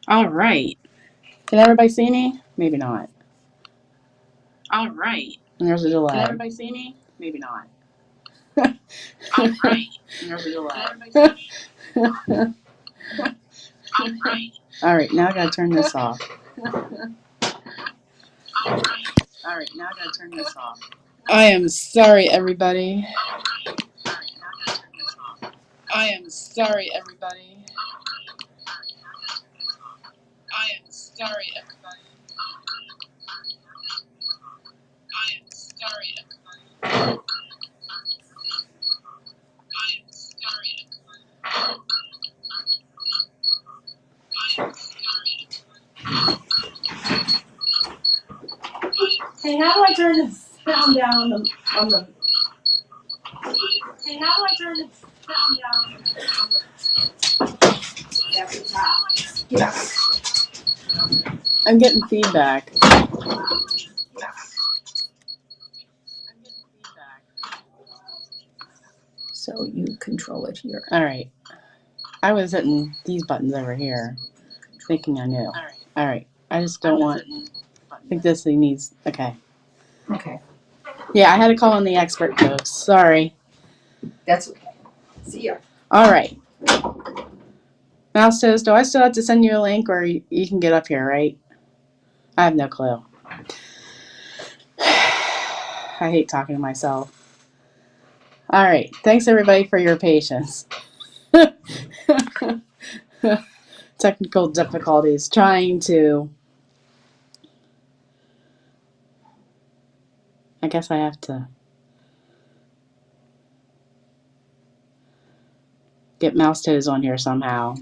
All right. Can everybody see me? Maybe not. All right. And there's a delay. Can everybody see me? Maybe not. All right. And there's a delay. Can everybody see me? All right. All right. Now I gotta turn this off. All right. Now I gotta turn this off. I am sorry, everybody. I am sorry, everybody. I am sorry, everybody. I am sorry, everybody. I am sorry, everybody. I am sorry. Hey, how do I turn this sound down on the Hey, how do I turn this sound down on the Yeah. I'm getting feedback. So you control it here. All right. I was hitting these buttons over here, thinking I knew. All right. I just don't want. I think this thing needs. Okay. Okay. Yeah, I had to call on the expert, folks. Sorry. That's okay. See ya. All right. Mouse Toes, do I still have to send you a link, or you can get up here, right? I have no clue. I hate talking to myself. All right. Thanks, everybody, for your patience. Technical difficulties. Trying to... I guess I have to get Mouse Toes on here somehow.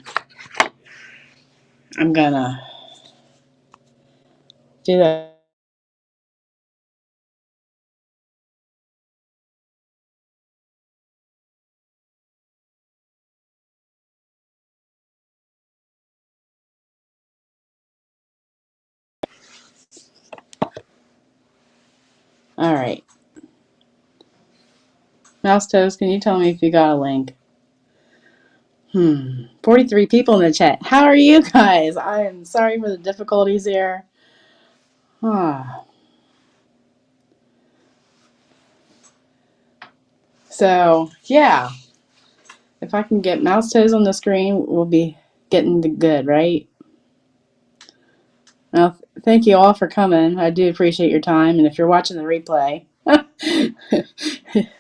I'm gonna do that. All right. Mouse Toes, can you tell me if you got a link? 43 people in the chat. How are you guys? I am sorry for the difficulties here. So, yeah. If I can get Mouse Toes on the screen, we'll be getting the good, right? Well, thank you all for coming. I do appreciate your time. And if you're watching the replay,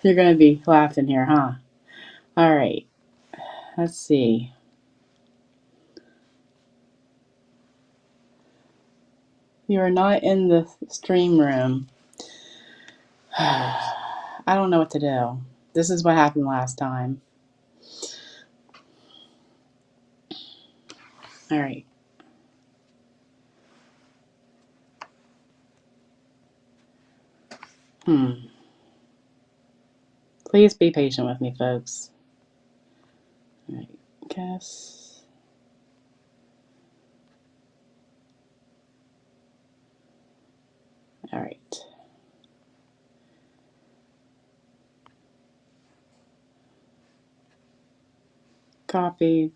you're going to be laughing here, huh? All right. Let's see. You are not in the stream room. I don't know what to do. This is what happened last time. All right. Please be patient with me, folks. All right. Guess. All right. Copy.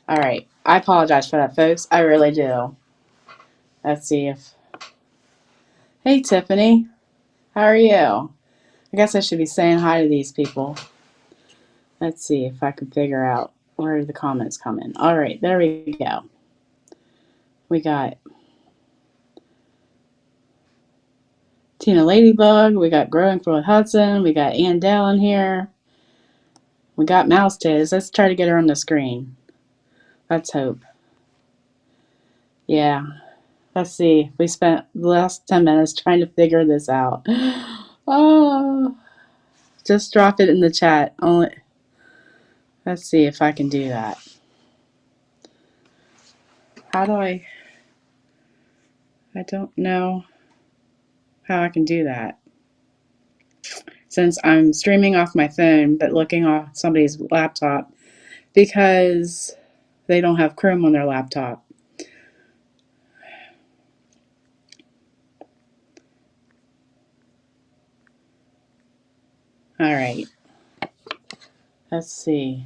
All right. I apologize for that, folks. I really do. Let's see if... Hey, Tiffany. How are you? I guess I should be saying hi to these people. Let's see if I can figure out where the comments come in. All right. There we go. We got Tina Ladybug. We got Growing from Hudson. We got Ann Dallin here. We got Mouse Toes. Let's try to get her on the screen. Let's hope. Yeah. Let's see. We spent the last 10 minutes trying to figure this out. Oh, just drop it in the chat. Let's see if I can do that. How do I don't know how I can do that. Since I'm streaming off my phone but looking off somebody's laptop because they don't have Chrome on their laptop. All right. Let's see.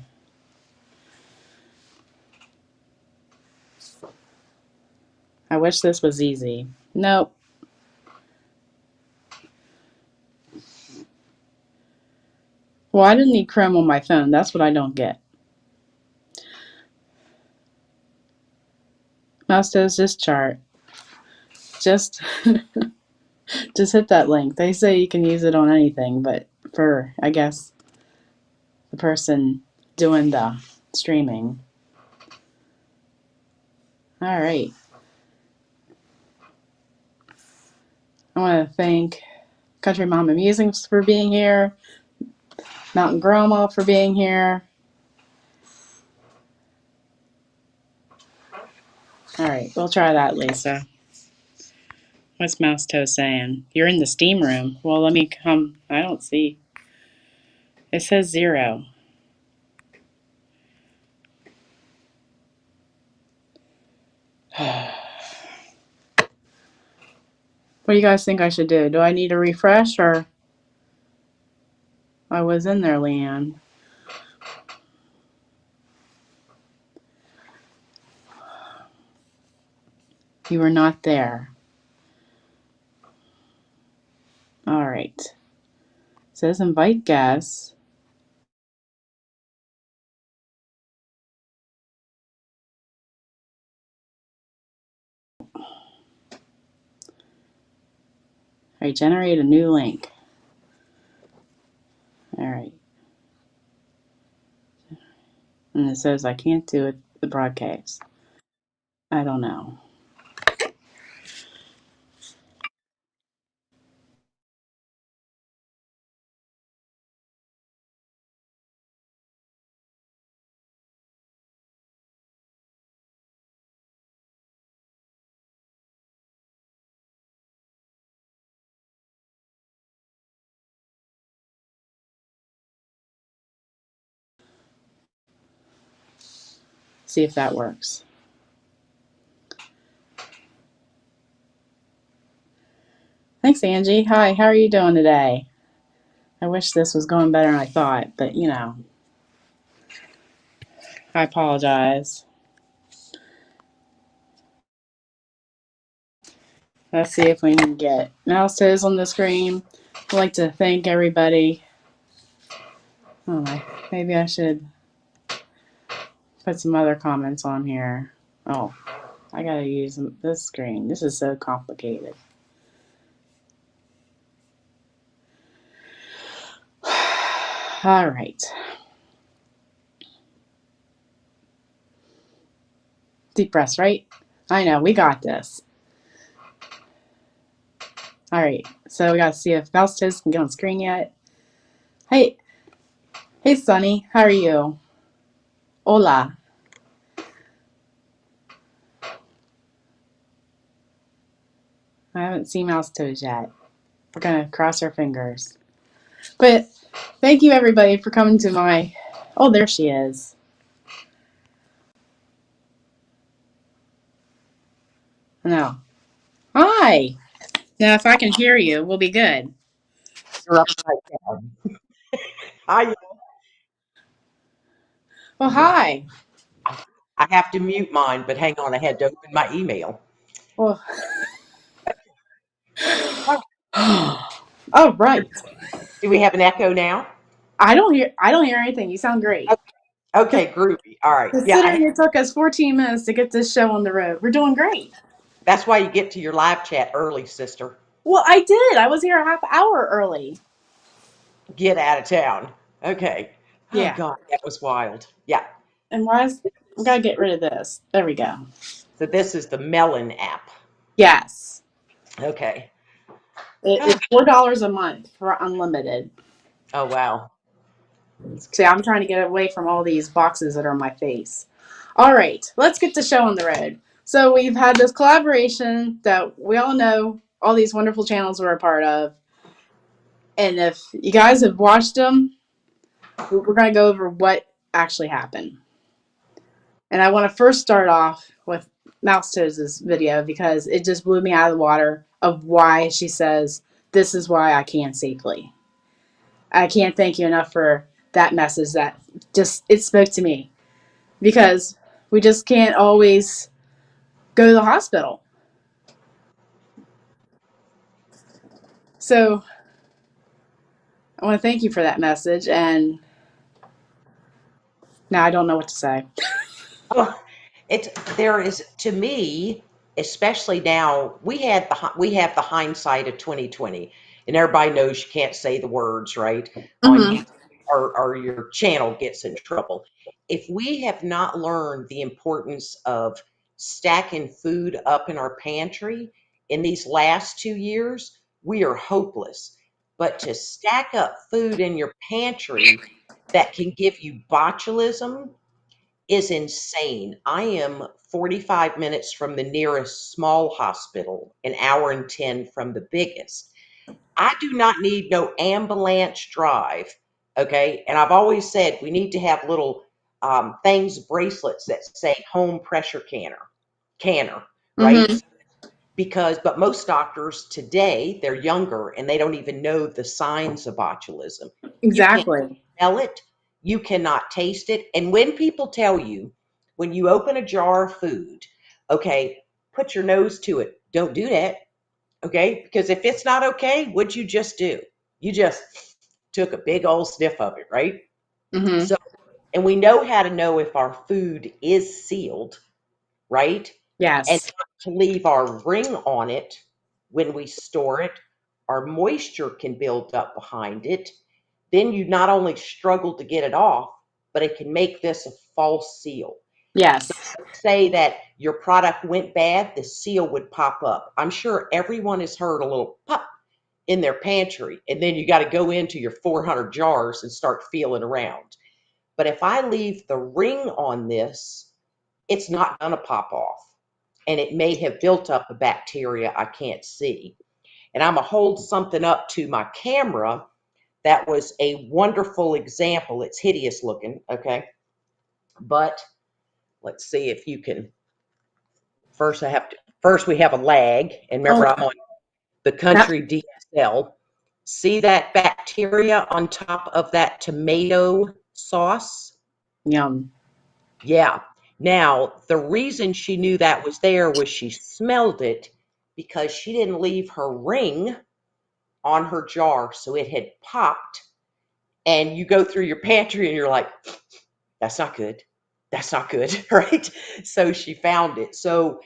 I wish this was easy. Nope. Well, I didn't need Chrome on my phone. That's what I don't get. Mouse does this chart. Just just hit that link. They say you can use it on anything, but for, I guess, the person doing the streaming. All right. I want to thank Country Mama Musings for being here, Mountain Grandma for being here. All right, we'll try that, Lisa. What's Mouse Toe saying? You're in the steam room. Well, let me come. I don't see. It says 0. What do you guys think I should do? Do I need a refresh or I was in there, Leanne? You were not there. All right. It says invite guests. All right, generate a new link. All right. And it says I can't do it, the broadcast. I don't know. See if that works. Thanks, Angie. Hi, how are you doing today? I wish this was going better than I thought, but you know, I apologize. Let's see if we can get mouse toes on the screen. I'd like to thank everybody. Oh, maybe I should put some other comments on here. Oh, I gotta use this screen. This is so complicated. All right. Deep breaths, right? I know, we got this. All right, so we gotta see if mouse toes can get on screen yet. Hey, hey, Sunny, how are you? Hola. I haven't seen mouse toes yet. We're gonna cross our fingers. But thank you everybody for coming to my. Oh, there she is. No. Hi. Now, if I can hear you, we'll be good. You're upside down. I Well, yeah. hi. I have to mute mine, but hang on, I had to open my email. Well, Oh, oh, right. do we have an echo now? I don't hear. I don't hear anything. You sound great. Okay, groovy. All right. Yeah, Considering it took us 14 minutes to get this show on the road, we're doing great. that's why you get to your live chat early, sister. Well, I did. I was here a half hour early. Get out of town. Okay. Oh Yeah. God, that was wild. Yeah. And why is we gotta get rid of this? There we go. So this is the Melon app. Yes. Okay. It's $4 a month for unlimited. Oh wow. That's See, good. I'm trying to get away from all these boxes that are on my face. All right, let's get the show on the road. So we've had this collaboration that we all know all these wonderful channels we're a part of. And if you guys have watched them, we're going to go over what actually happened. And I want to first start off with Mouse Toes' video because it just blew me out of the water of why she says, "This is why I can safely." I can't thank you enough for that message. That just, it spoke to me because we just can't always go to the hospital. So I want to thank you for that message. And now I don't know what to say. Well, there is, to me, especially now, we have the hindsight of 2020, and everybody knows you can't say the words right on Mm-hmm. YouTube, or your channel gets in trouble. If we have not learned the importance of stacking food up in our pantry in these last 2 years, we are hopeless. But to stack up food in your pantry that can give you botulism is insane. I am 45 minutes from the nearest small hospital, an hour and 10 from the biggest. I do not need no ambulance drive. Okay. And I've always said we need to have little things, bracelets that say home pressure canner, right? Mm-hmm. Because, but most doctors today, they're younger and they don't even know the signs of botulism. You can't Exactly. smell it, you cannot taste it. And when people tell you, when you open a jar of food, okay, put your nose to it, don't do that, okay? Because if it's not okay, what'd you just do? You just took a big old sniff of it, right? Mm-hmm. So, and we know how to know if our food is sealed, right? And Yes. not to leave our ring on it when we store it. Our moisture can build up behind it. Then you not only struggle to get it off, but it can make this a false seal. So Yes. say that your product went bad, the seal would pop up. I'm sure everyone has heard a little pop in their pantry, and then you got to go into your 400 jars and start feeling around. But if I leave the ring on this, it's not going to pop off. And it may have built up a bacteria I can't see. And I'm going to hold something up to my camera that was a wonderful example. It's hideous looking, okay? But let's see if you can. First we have a lag. And Oh, remember, I'm on the that country DSL. See that bacteria on top of that tomato sauce? yum. Yeah. Now, the reason she knew that was there was she smelled it because she didn't leave her ring on her jar, so it had popped. And you go through your pantry and you're like, that's not good. That's not good, right? So she found it. So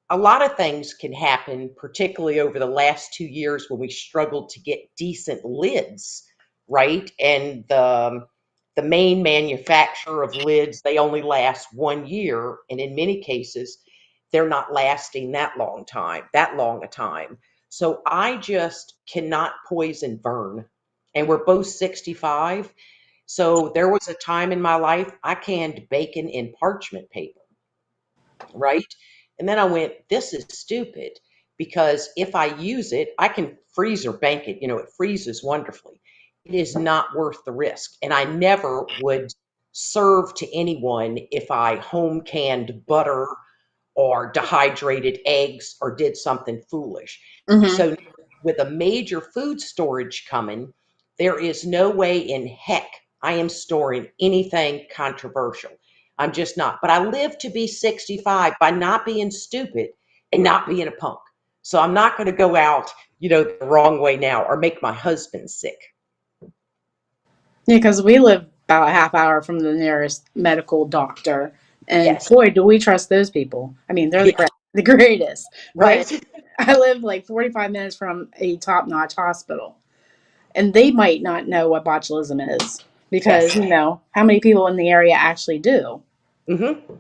a lot of things can happen, particularly over the last 2 years when we struggled to get decent lids, right? And the main manufacturer of lids, they only last 1 year, and in many cases, they're not lasting that long a time. So I just cannot poison Vern. And we're both 65. So there was a time in my life I canned bacon in parchment paper, right? And then I went, this is stupid because if I use it, I can freeze or bank it. It freezes wonderfully. It is not worth the risk. And I never would serve to anyone if I home canned butter or dehydrated eggs or did something foolish. Mm-hmm. So, with a major food storage coming, there is no way in heck I am storing anything controversial. I'm just not. But I live to be 65 by not being stupid and not being a punk. So I'm not going to go out, the wrong way now or make my husband sick. Yeah, because we live about a half hour from the nearest medical doctor, and Yes. boy, do we trust those people. I mean, they're Yeah. the greatest. But Right. I live like 45 minutes from a top-notch hospital, and they might not know what botulism is because Yes. how many people in the area actually do. Mm-hmm.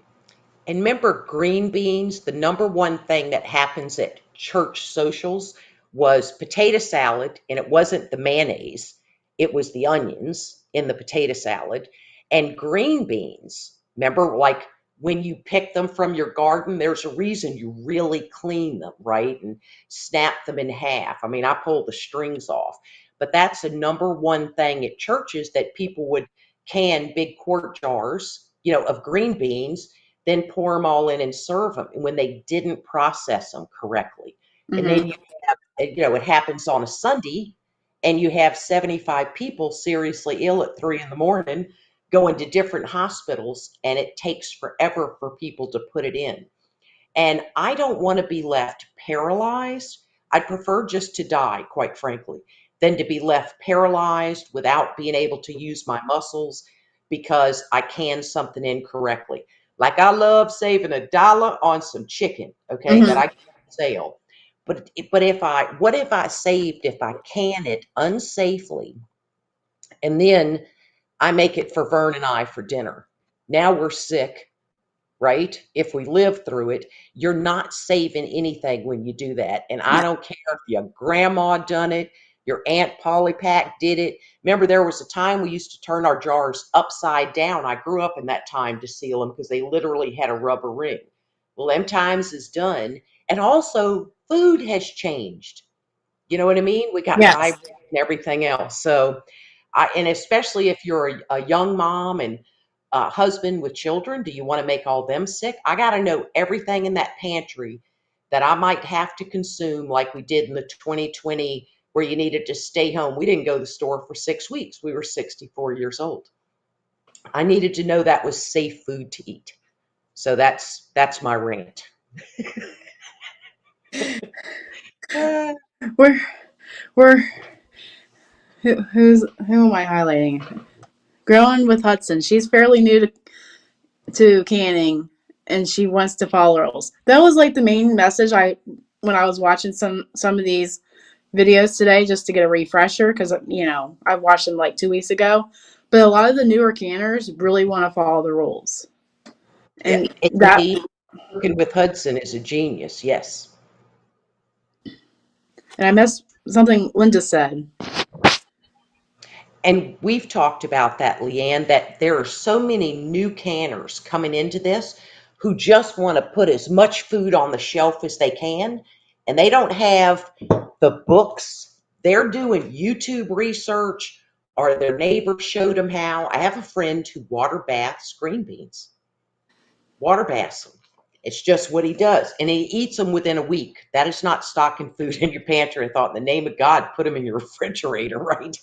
And remember, green beans, the number one thing that happens at church socials was potato salad, and it wasn't the mayonnaise, it was the onions in the potato salad. And green beans, remember, like when you pick them from your garden, there's a reason you really clean them, right? And snap them in half. I mean, I pull the strings off. But that's the number one thing at churches, that people would can big quart jars, of green beans, then pour them all in and serve them, and when they didn't process them correctly. And Mm-hmm. then it happens on a Sunday, and you have 75 people seriously ill at 3 in the morning, going to different hospitals, and it takes forever for people to put it in. And I don't want to be left paralyzed. I'd prefer just to die, quite frankly, than to be left paralyzed without being able to use my muscles because I canned something incorrectly. Like, I love saving $1 on some chicken, okay, that Mm-hmm. I can sell. But what if I saved, if I can it unsafely, and then I make it for Vern and I for dinner? Now we're sick, right? If we live through it, you're not saving anything when you do that. And I No. don't care if your grandma done it, your Aunt Polly Pack did it. Remember, there was a time we used to turn our jars upside down. I grew up in that time to seal them because they literally had a rubber ring. Well, them times is done. And also, food has changed. You know what I mean? We got Yes. hybrid and everything else. So, and especially if you're a young mom and a husband with children, do you want to make all them sick? I got to know everything in that pantry that I might have to consume, like we did in the 2020, where you needed to stay home. We didn't go to the store for 6 weeks. We were 64 years old. I needed to know that was safe food to eat. So that's my rant. Uh, We're we're who am I highlighting? Growing with Hudson. She's fairly new to canning, and she wants to follow rules. That was like the main message I when I was watching some of these videos today, just to get a refresher, because I watched them like 2 weeks ago. But a lot of the newer canners really want to follow the rules, yeah, and that indeed, working with Hudson is a genius. Yes. and I missed something Linda said. And we've talked about that, Leanne, that there are so many new canners coming into this who just want to put as much food on the shelf as they can, and they don't have the books. They're doing YouTube research, or their neighbor showed them how. I have a friend who water baths green beans, water baths them. It's just what he does, and he eats them within a week. That is not stocking food in your pantry. I thought, in the name of God, put them in your refrigerator, right?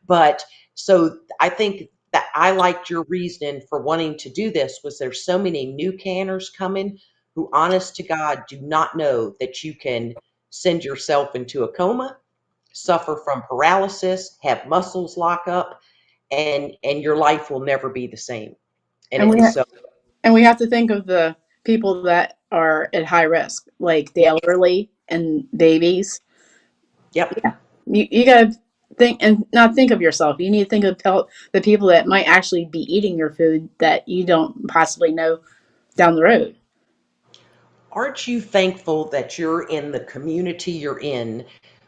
But so I think that I liked your reasoning for wanting to do this, was there's so many new canners coming who, honest to God, do not know that you can send yourself into a coma, suffer from paralysis, have muscles lock up, and your life will never be the same. And And we it's so, and we have to think of the people that are at high risk, like the yep, elderly and babies. yep. Yeah, you gotta think and not think of yourself. You need to think of the people that might actually be eating your food that you don't possibly know down the road. Aren't you thankful that you're in the community you're in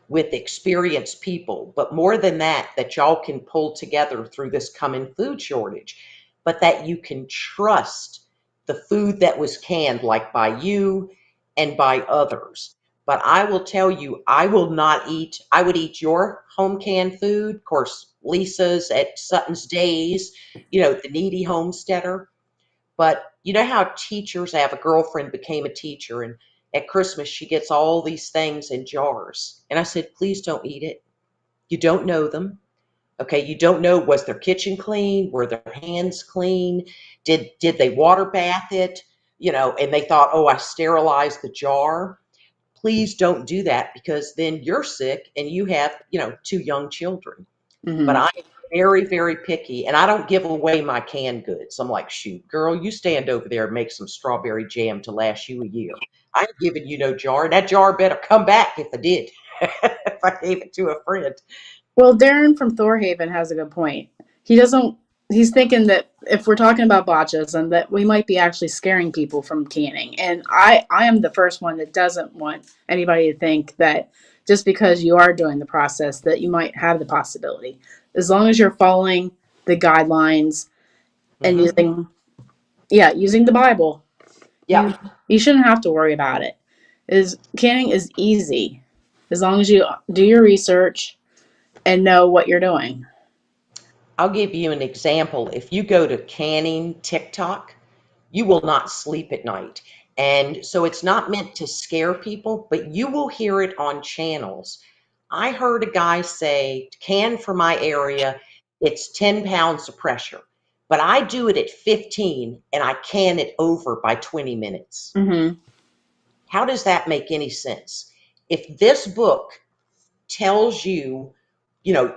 with experienced people? But more than that, that y'all can pull together through this coming food shortage, but that you can trust the food that was canned, like by you and by others. But I will tell you, I will not eat, I would eat your home canned food, of course, Lisa's at Sutton's Days, the needy homesteader. But you know how teachers, I have a girlfriend became a teacher, and at Christmas she gets all these things in jars. And I said, please don't eat it. You don't know them. Okay, you don't know, was their kitchen clean? Were their hands clean? Did they water bath it? And they thought, oh, I sterilized the jar. Please don't do that, because then you're sick and you have, two young children. But Hmm. I'm very, very picky, and I don't give away my canned goods. I'm like, shoot, girl, you stand over there and make some strawberry jam to last you a year. I ain't giving you no jar. That jar better come back if I did, if I gave it to a friend. Well, Darren from Thorhaven has a good point. He doesn't. He's thinking that if we're talking about botulism, that we might be actually scaring people from canning. And I am the first one that doesn't want anybody to think that just because you are doing the process that you might have the possibility. As long as you're following the guidelines and Hmm. using, Yeah, using the Bible. You Yep. you shouldn't have to worry about it. Canning is easy as long as you do your research and know what you're doing. I'll give you an example. If you go to canning TikTok, you will not sleep at night. And so it's not meant to scare people, but you will hear it on channels. I heard a guy say, can for my area, it's 10 pounds of pressure. But I do it at 15 and I can it over by 20 minutes. Mm-hmm. How does that make any sense? If this book tells you,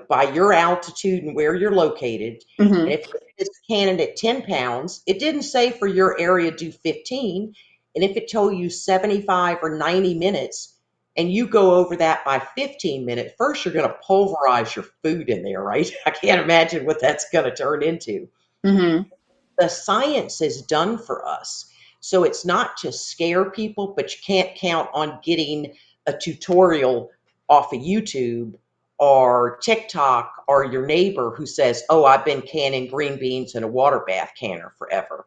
by your altitude and where you're located. Mm-hmm. And if it's cannon at 10 pounds, it didn't say for your area do 15. And if it told you 75 or 90 minutes and you go over that by 15 minutes, first you're going to pulverize your food in there, right? I can't imagine what that's going to turn into. Mm-hmm. The science is done for us. So it's not to scare people, but you can't count on getting a tutorial off of YouTube or TikTok or your neighbor who says, oh, I've been canning green beans in a water bath canner forever.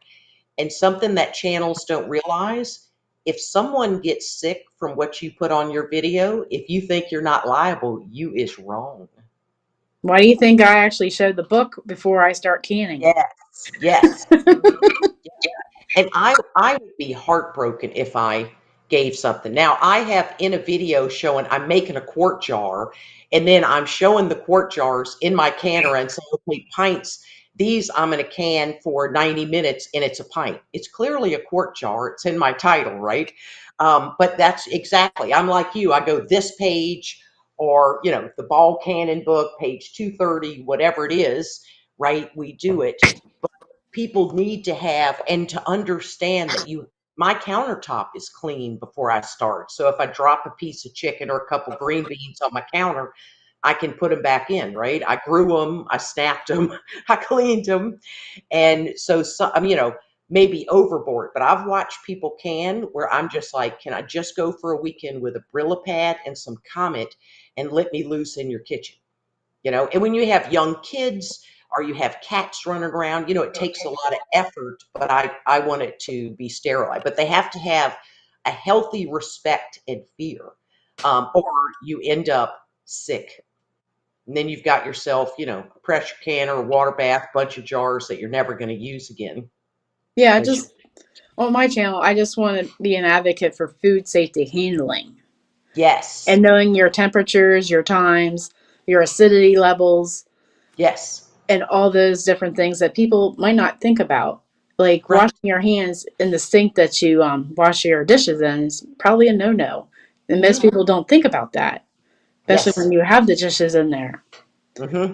And something that channels don't realize, if someone gets sick from what you put on your video, if you think you're not liable, you is wrong. Why do you think I actually showed the book before I start canning? Yes, yes. And I would be heartbroken if I gave something. Now, I have in a video showing I'm making a quart jar, and then I'm showing the quart jars in my canner and saying, okay, pints, these I'm going to can for 90 minutes, and it's a pint. It's clearly a quart jar. It's in my title, right? But that's exactly, I'm like you. I go this page or, the ball cannon book, page 230, whatever it is, right? We do it, people need to have and to understand that my countertop is clean before I start. So if I drop a piece of chicken or a couple green beans on my counter, I can put them back in, right? I grew them, I snapped them, I cleaned them. And so, maybe overboard, but I've watched people can where I'm just like, can I just go for a weekend with a Brillo pad and some Comet and let me loose in your kitchen? And when you have young kids or you have cats running around, it takes a lot of effort, but I want it to be sterilized. But they have to have a healthy respect and fear, or you end up sick. And then you've got yourself, a pressure canner, a water bath, bunch of jars that you're never going to use again. Yeah, Because just on my channel, I just want to be an advocate for food safety handling yes, and knowing your temperatures, your times, your acidity levels, yes, and all those different things that people might not think about. Like right, washing your hands in the sink that you wash your dishes in is probably a no-no, and most hmm people don't think about that, especially when yes. you have the dishes in there. hmm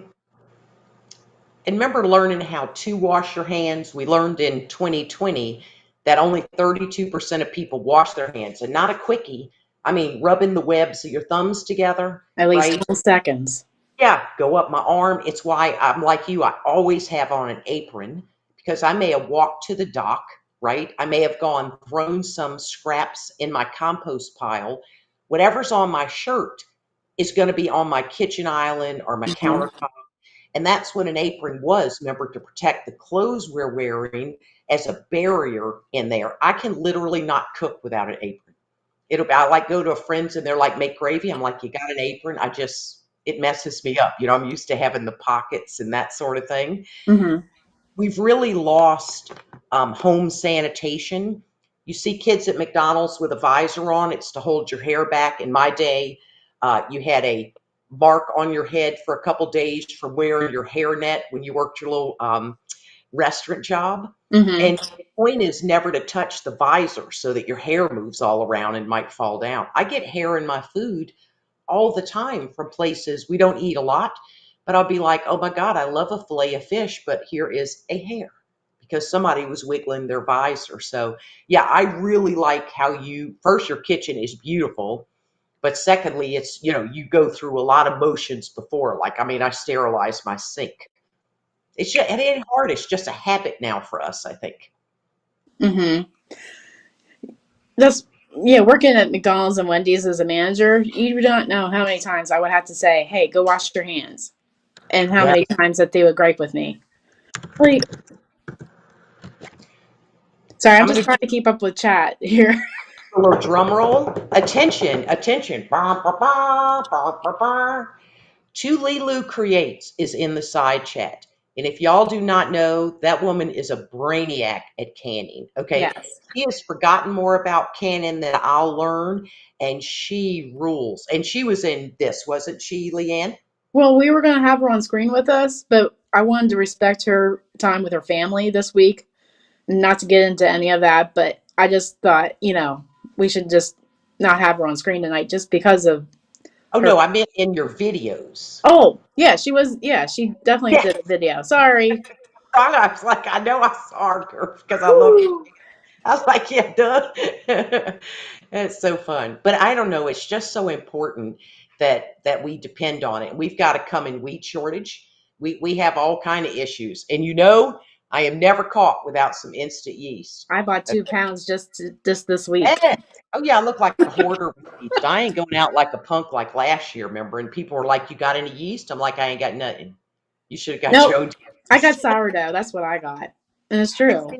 And remember learning how to wash your hands? We learned in 2020 that only 32% of people wash their hands, and not a quickie. I mean, rubbing the webs of your thumbs together, At least right? 12 seconds. Yeah, go up my arm. It's why I'm like you. I always have on an apron because I may have walked to the dock, right? I may have gone, thrown some scraps in my compost pile. Whatever's on my shirt is going to be on my kitchen island or my Mhm. countertop, and that's what an apron was, remember, to protect the clothes we're wearing as a barrier in there. I can literally not cook without an apron. I like go to a friend's and they're like, make gravy. I'm like, you got an apron? It messes me up. I'm used to having the pockets and that sort of thing. Mhm. We've really lost home sanitation. You see kids at McDonald's with a visor on, it's to hold your hair back. In my day, you had a mark on your head for a couple days from wearing your hairnet when you worked your little restaurant job. Mhm. And the point is never to touch the visor so that your hair moves all around and might fall down. I get hair in my food all the time from places we don't eat a lot, but I'll be like, oh my God, I love a fillet of fish, but here is a hair because somebody was wiggling their visor. So, yeah, I really like how first, your kitchen is beautiful, but secondly, it's, you go through a lot of motions before. Like, I mean, I sterilize my sink. It ain't hard. It's just a habit now for us, I think. Mhm. That's yeah. Working at McDonald's and Wendy's as a manager, you do not know how many times I would have to say, "Hey, go wash your hands," and how Yeah. many times that they would gripe with me. Like Sorry, I'm I'm just going to trying do to keep up with chat here. a little drum roll. Attention, attention. Bah, bah, bah, bah, bah, bah. Tulilu Creates is in the side chat. And if y'all do not know, that woman is a brainiac at canning. Okay. Yes. She has forgotten more about canning than I'll learn, and she rules. And she was in this, wasn't she, Leanne? Well, we were going to have her on screen with us, but I wanted to respect her time with her family this week. Not to get into any of that, but I just thought, we should just not have her on screen tonight just because of Oh, her. no, I meant in your videos. Oh, yeah, she was. Yeah, she definitely Yeah. did a video. Sorry. I was like, I know I saw her because I love you. Whew. I was like, yeah, duh. It's so fun. But I don't know, it's just so important that we depend on it. We've got a coming wheat shortage. We have all kind of issues. And I am never caught without some instant yeast. I bought Okay. 2 pounds just this week. Yeah. Oh yeah, I look like a hoarder with yeast. I ain't going out like a punk like last year, remember? And people were like, you got any yeast? I'm like, I ain't got nothing. You should have got your Nope. own I got yeast. sourdough. That's what I got. And it's true.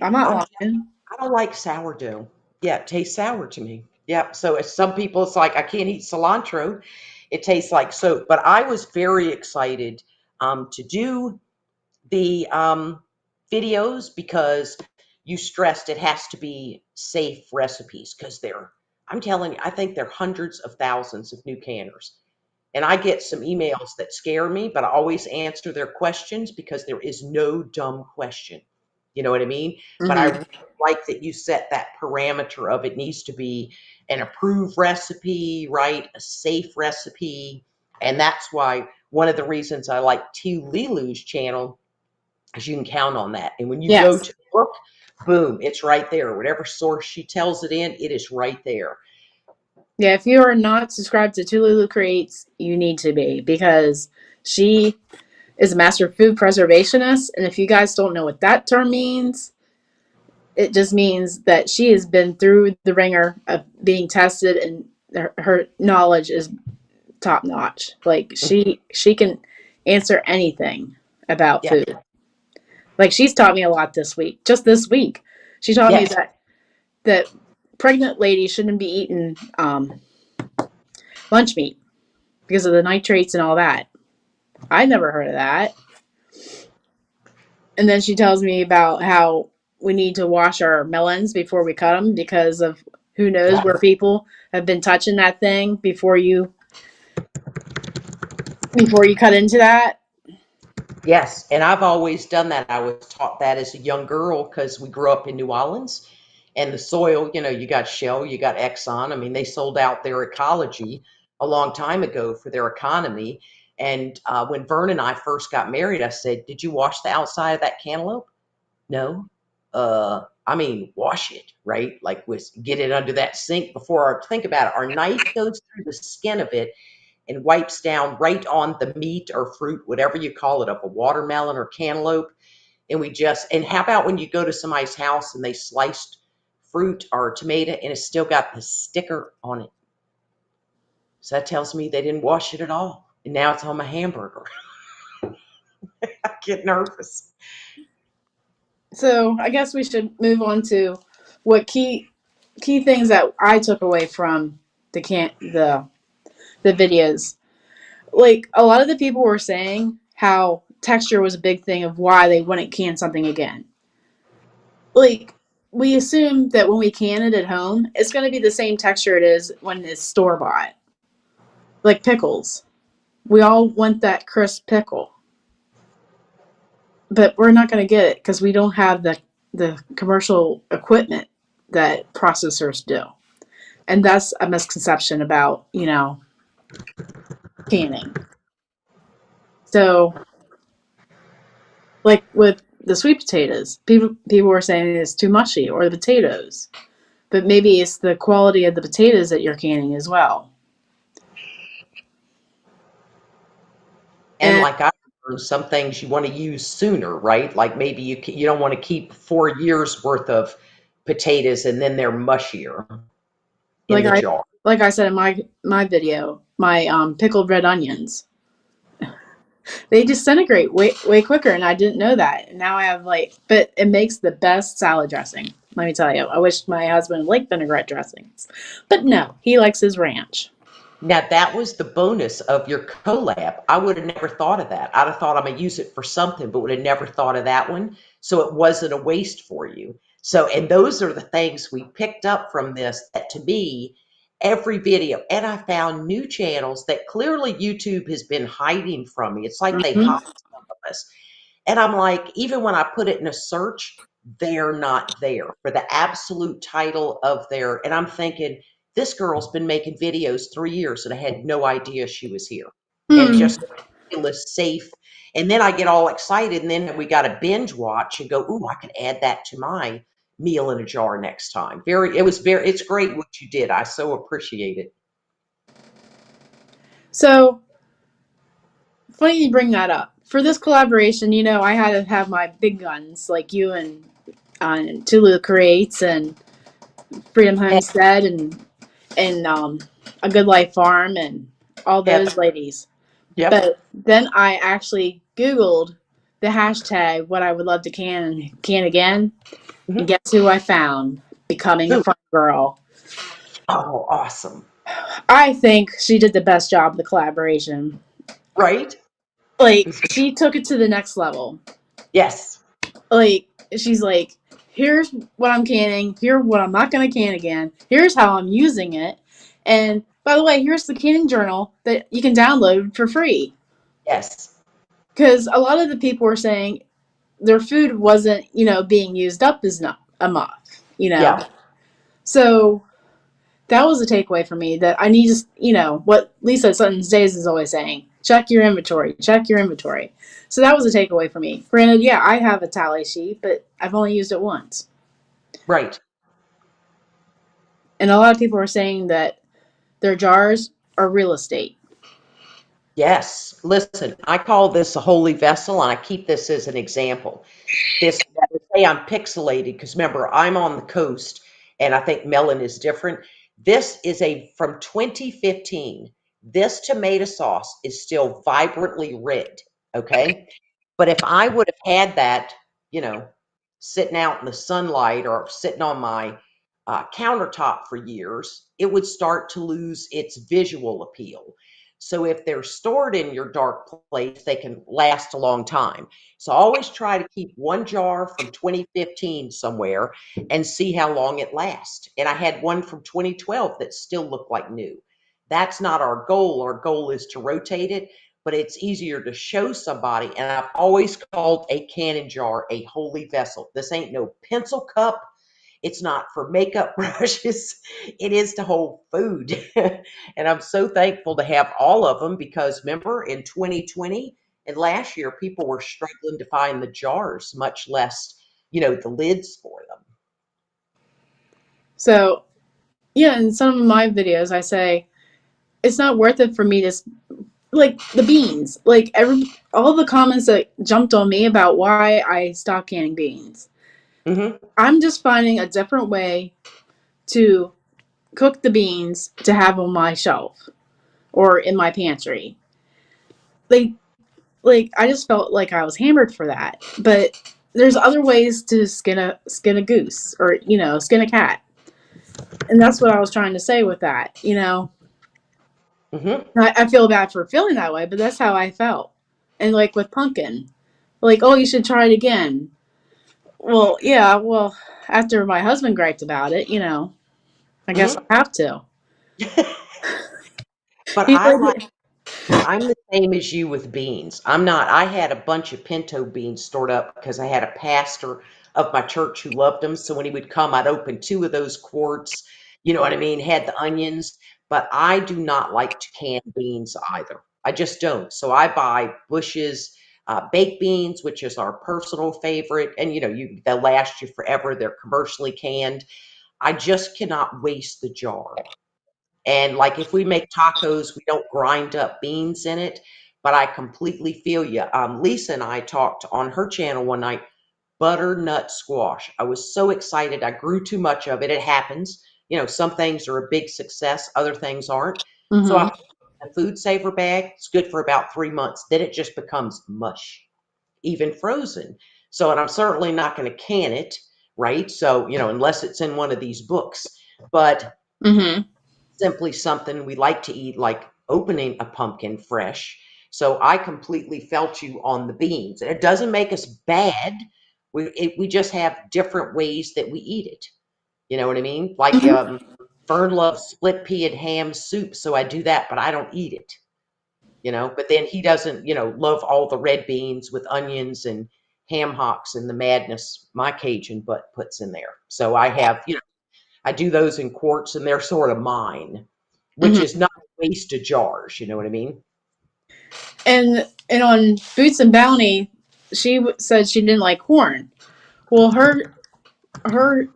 I'm not I'm lying. I don't like sourdough. Yeah, it tastes sour to me. Yeah, so it's some people it's like I can't eat cilantro. It tastes like soap. But I was very excited to do the videos because you stressed it has to be safe recipes because I'm telling you, I think there are hundreds of thousands of new canners. And I get some emails that scare me, but I always answer their questions because there is no dumb question. You know what I mean? But I Hmm. really like that you set that parameter of it needs to be an approved recipe, right? A safe recipe. And that's why one of the reasons I like T. Lilu's channel is you can count on that. And when you go Yes. to the book, boom, it's right there. Whatever source she tells it in, it is right there. Yeah, if you are not subscribed to Tululu Creates, you need to be because she is a master food preservationist. And if you guys don't know what that term means, it just means that she has been through the ringer of being tested and her knowledge is top notch. Like she can answer anything about Yeah. food. Like she's taught me a lot this week. Just this week, she taught me Yes. that pregnant ladies shouldn't be eating lunch meat because of the nitrates and all that. I never heard of that. And then she tells me about how we need to wash our melons before we cut them because of who knows Yeah. where people have been touching that thing before you cut into that. Yes, and I've always done that. I was taught that as a young girl because we grew up in New Orleans and the soil, you got Shell, you got Exxon. I mean, they sold out their ecology a long time ago for their economy. And when Vern and I first got married, I said, did you wash the outside of that cantaloupe? No. I mean, wash it, right? Like, get it under that sink think about it. Our knife goes through the skin of it and wipes down right on the meat or fruit, whatever you call it, of a watermelon or cantaloupe. And how about when you go to somebody's house and they sliced fruit or tomato and it's still got the sticker on it? So that tells me they didn't wash it at all. And now it's on my hamburger. I get nervous. So I guess we should move on to what key things that I took away from the videos. Like a lot of the people were saying how texture was a big thing of why they wouldn't can something again. Like we assume that when we can it at home, it's going to be the same texture it is when it's store bought. Like pickles, we all want that crisp pickle, but we're not going to get it because we don't have the commercial equipment that processors do, and that's a misconception about canning. So like with the sweet potatoes, people were saying it's too mushy, or the potatoes, but maybe it's the quality of the potatoes that you're canning as well. And And like I learned, some things you want to use sooner, right? Like maybe you don't want to keep 4 years worth of potatoes and then they're mushier in like the I jar. like I said in my video, my pickled red onions, they disintegrate way quicker, and I didn't know that. And now I have but it makes the best salad dressing. Let me tell you, I wish my husband liked vinaigrette dressings, but no, he likes his ranch. Now that was the bonus of your collab. I would have never thought of that. I'd have thought I'm gonna use it for something, but would have never thought of that one. So it wasn't a waste for you. So, and those are the things we picked up from this that to me, every video, and I found new channels that clearly YouTube has been hiding from me. It's like they Hmm. hide some of us. And I'm like, even when I put it in a search, they're not there for the absolute title of their, and I'm thinking, this girl's been making videos 3 years and I had no idea she was here. And Hmm. just ridiculous safe. And then I get all excited, and then we got to binge watch and go, ooh, I could add that to my meal in a jar next time. It's great what you did. I so appreciate it. So funny you bring that up. For this collaboration, I had to have my big guns like you and Tulu Creates and Freedom Heck, Homestead and A Good Life Farm and all Heather. those ladies. Yep. But then I actually Googled the hashtag what I would love to can again, and Hmm. guess who I found? Becoming a Who? Farm Girl. Oh, awesome. I think she did the best job of the collaboration. Right? Like she took it to the next level. Yes. Like she's like, here's what I'm canning, here's what I'm not gonna can again, here's how I'm using it, and by the way, here's the canning journal that you can download for free. Yes. Because a lot of the people were saying their food wasn't, being used up as not enough. Yeah. So that was a takeaway for me that I need to, what Lisa Sutton's Days is always saying: check your inventory, check your inventory. So that was a takeaway for me. Granted, yeah, I have a tally sheet, but I've only used it once. Right. And a lot of people are saying that their jars are real estate. Yes. Listen, I call this a holy vessel, and I keep this as an example. This, they say I'm pixelated because remember, I'm on the coast and I think melon is different. This is a from 2015. This tomato sauce is still vibrantly red. Okay. But if I would have had that, you know, sitting out in the sunlight or sitting on my countertop for years, it would start to lose its visual appeal. So if they're stored in your dark place, they can last a long time. So always try to keep one jar from 2015 somewhere and see how long it lasts. And I had one from 2012 that still looked like new. That's not our goal. Our goal is to rotate it, but it's easier to show somebody. And I've always called a canning jar a holy vessel. This ain't no pencil cup. It's not for makeup brushes. It is to hold food. And I'm so thankful to have all of them because remember in 2020 and last year, people were struggling to find the jars, much less, the lids for them. So, yeah, in some of my videos, I say it's not worth it for me to like the beans. Like all the comments that jumped on me about why I stopped canning beans. Hmm. I'm just finding a different way to cook the beans to have on my shelf or in my pantry. Like like I just felt like I was hammered for that. But there's other ways to skin a goose or skin a cat. And that's what I was trying to say with that. Hmm. I feel bad for feeling that way, but that's how I felt. And like with pumpkin, like, oh, you should try it again. Well, yeah, well, after my husband griped about it, I guess Hmm. I have to. But He's I like like, I'm the same as you with beans. I'm not. I had a bunch of pinto beans stored up because I had a pastor of my church who loved them. So when he would come, I'd open two of those quarts. You know what I mean? Had the onions, but I do not like to can beans either. I just don't. So I buy Bush's baked beans, which is our personal favorite, and they'll last you forever. They're commercially canned. I just cannot waste the jar. And like if we make tacos, we don't grind up beans in it. But I completely feel you. Lisa and I talked on her channel one night, butternut squash. I was so excited. I grew too much of it. It happens. Some things are a big success, other things aren't. So I mm-hmm. put it in a food saver bag. It's good for about 3 months. Then it just becomes mush, even frozen. So, and I'm certainly not going to can it, right? So, unless it's in one of these books, but Mm-hmm. simply something we like to eat, like opening a pumpkin fresh. So I completely felt you on the beans. And it doesn't make us bad. We just have different ways that we eat it. You know what I mean? Like Mm-hmm. Fern loves split pea and ham soup, so I do that, but I don't eat it. But then he doesn't, love all the red beans with onions and ham hocks and the madness my Cajun butt puts in there. So I have, I do those in quarts and they're sort of mine, which Mm-hmm. is not a waste of jars. You know what I mean? And on Boots and Bounty, she said she didn't like corn. Well, her